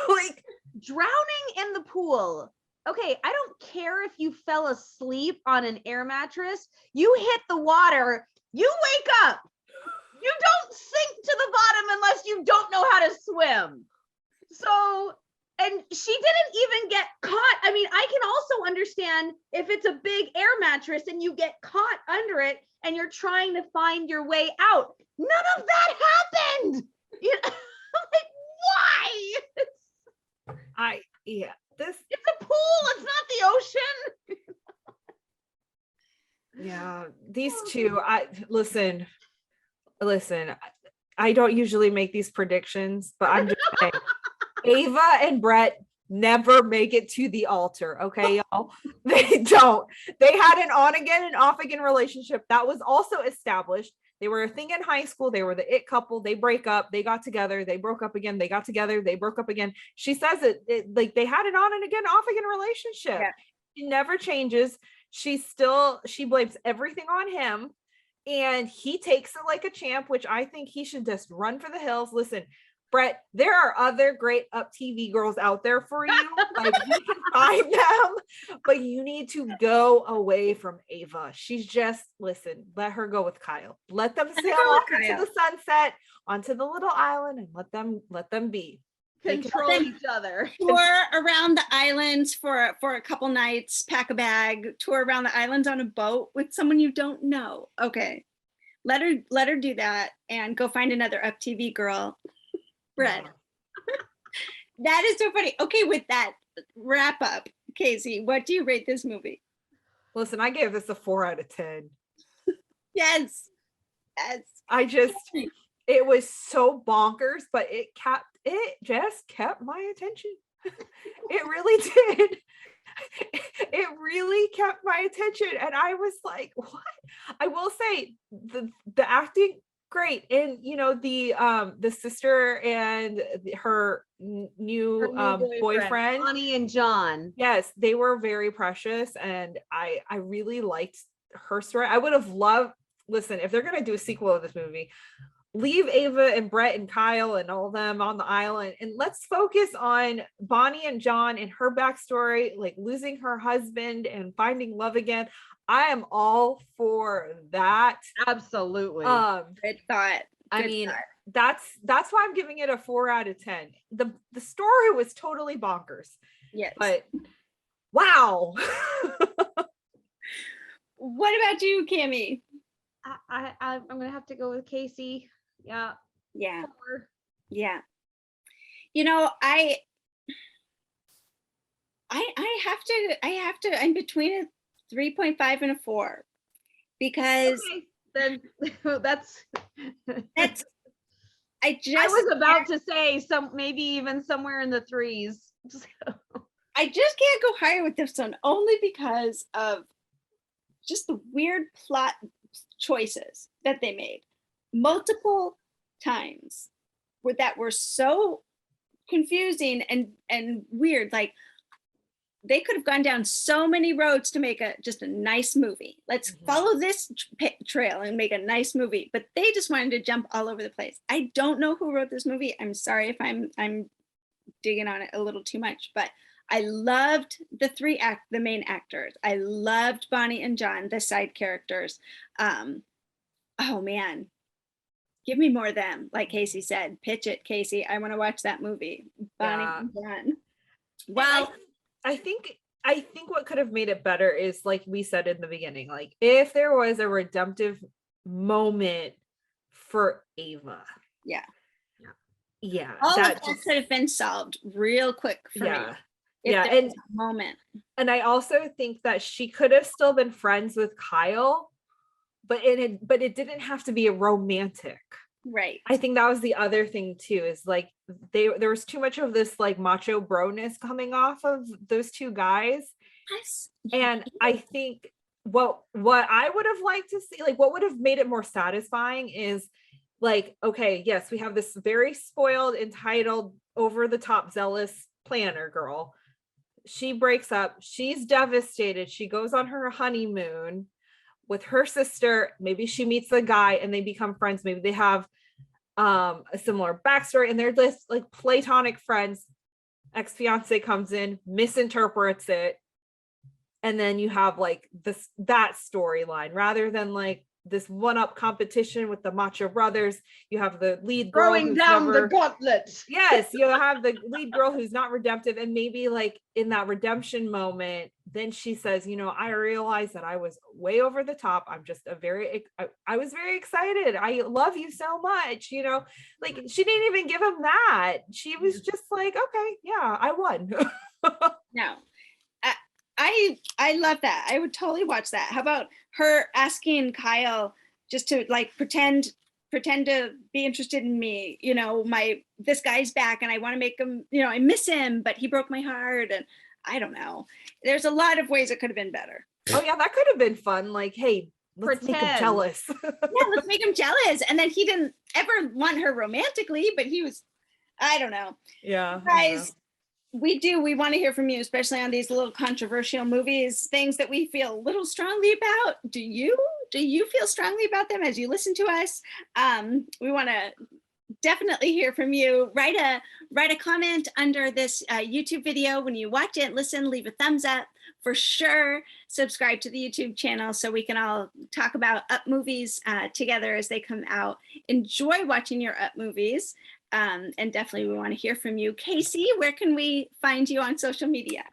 Like Drowning in the pool. Okay, I don't care if you fell asleep on an air mattress. You hit the water, you wake up. You don't sink to the bottom unless you don't know how to swim. So, and she didn't even get caught. I mean, I can also understand if it's a big air mattress and you get caught under it and you're trying to find your way out. None of that happened. You know, like, why? It's a pool. It's not the ocean. Yeah, these two, listen, I don't usually make these predictions, but I'm just saying, Ava and Brett never make it to the altar. Okay, y'all, they don't. They had an on again and off again relationship that was also established. They were a thing in high school. They were the it couple. They break up. They got together. They broke up again. They got together. They broke up again. She says it like they had an on and again, off again relationship. Yeah. She never changes. She blames everything on him. And he takes it like a champ, which I think he should just run for the hills. Listen, Brett, there are other great Uptv girls out there for you. Like you can find them, but you need to go away from Ava. She's just, listen, let her go with Kyle. Let them sail off into the sunset onto the little island and let them be. Control each other. Tour around the islands for a couple nights, pack a bag, tour around the islands on a boat with someone you don't know. Okay. Let her do that and go find another Uptv girl. Brett. That is so funny. Okay, with that wrap up, Kaycee, what do you rate this movie? Listen, I gave this a 4 out of 10. Yes. It was so bonkers, but it just kept my attention. It really did. It really kept my attention. And I was like, what? I will say the acting, great. And you know, the sister and her new boyfriend, Bonnie and John. Yes, they were very precious. And I really liked her story. I would have loved, listen, if they're gonna do a sequel of this movie, leave Ava and Brett and Kyle and all of them on the island and let's focus on Bonnie and John and her backstory, like losing her husband and finding love again. I am all for that. Absolutely. Good thought. I mean, that's why I'm giving it a 4 out of 10. The story was totally bonkers. Yes. But wow. What about you, Kami? I'm gonna have to go with Kaycee. Yeah. Yeah. 4. Yeah. You know, I have to, I'm between a 3.5 and a 4 because then that's I was about to say maybe even somewhere in the 3s. So. I just can't go higher with this one only because of just the weird plot choices that they made multiple times that were so confusing and weird. Like they could have gone down so many roads to make just a nice movie. Let's follow this trail and make a nice movie, but they just wanted to jump all over the place. I don't know who wrote this movie. I'm sorry if I'm digging on it a little too much, but I loved the main actors. I loved Bonnie and John, the side characters. Oh man, give me more of them. Like Kaycee said, pitch it, Kaycee. I want to watch that movie. Bonnie and John. Well, I think what could have made it better is like we said in the beginning, like if there was a redemptive moment for Ava. Yeah. All that could have been solved real quick for me. And moment. And I also think that she could have still been friends with Kyle, but it didn't have to be a romantic Right. I think that was the other thing too, is like there was too much of this like macho broness coming off of those two guys. Yes. And I think what I would have liked to see, like what would have made it more satisfying is like, okay, yes, we have this very spoiled, entitled, over the top, zealous planner girl. She breaks up, she's devastated. She goes on her honeymoon with her sister. Maybe she meets the guy and they become friends. Maybe they have a similar backstory and they're just like platonic friends. Ex-fiance comes in, misinterprets it, and then you have like that storyline rather than like this one-up competition with the macho brothers. You have the lead girl Throwing down the gauntlet. Yes, you have the lead girl who's not redemptive, and maybe like in that redemption moment, then she says, you know, I realized that I was way over the top. I'm just I was very excited. I love you so much, you know, like she didn't even give him that. She was just like, okay, yeah, I won. No. I love that. I would totally watch that. How about her asking Kyle just to like pretend to be interested in me? You know, this guy's back and I want to make him, you know, I miss him, but he broke my heart. And I don't know. There's a lot of ways it could have been better. Oh yeah, that could have been fun. Like, hey, let's make him jealous. Yeah, let's make him jealous. And then he didn't ever want her romantically, but he was, I don't know. Yeah. Guys, we want to hear from you, especially on these little controversial movies, things that we feel a little strongly about. Do you feel strongly about them as you listen to us? We want to definitely hear from you. Write a comment under this YouTube video when you watch it. Listen, leave a thumbs up for sure. Subscribe to the YouTube channel so we can all talk about Up movies together as they come out. Enjoy watching your Up movies. And definitely we want to hear from you. Kaycee, where can we find you on social media?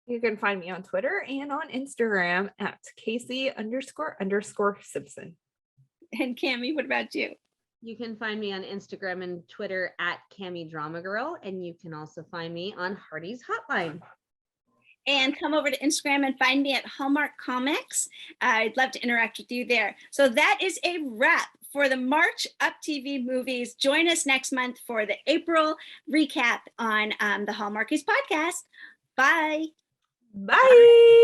You can find me on Twitter and on Instagram at Kaycee__Simpson. And Kami, what about you? You can find me on Instagram and Twitter at Kami Drama Girl, and you can also find me on Hardy's Hotline. And come over to Instagram and find me at Hallmark Comics. I'd love to interact with you there. So that is a wrap for the March Uptv movies. Join us next month for the April recap on the Hallmarkies podcast. Bye. Bye.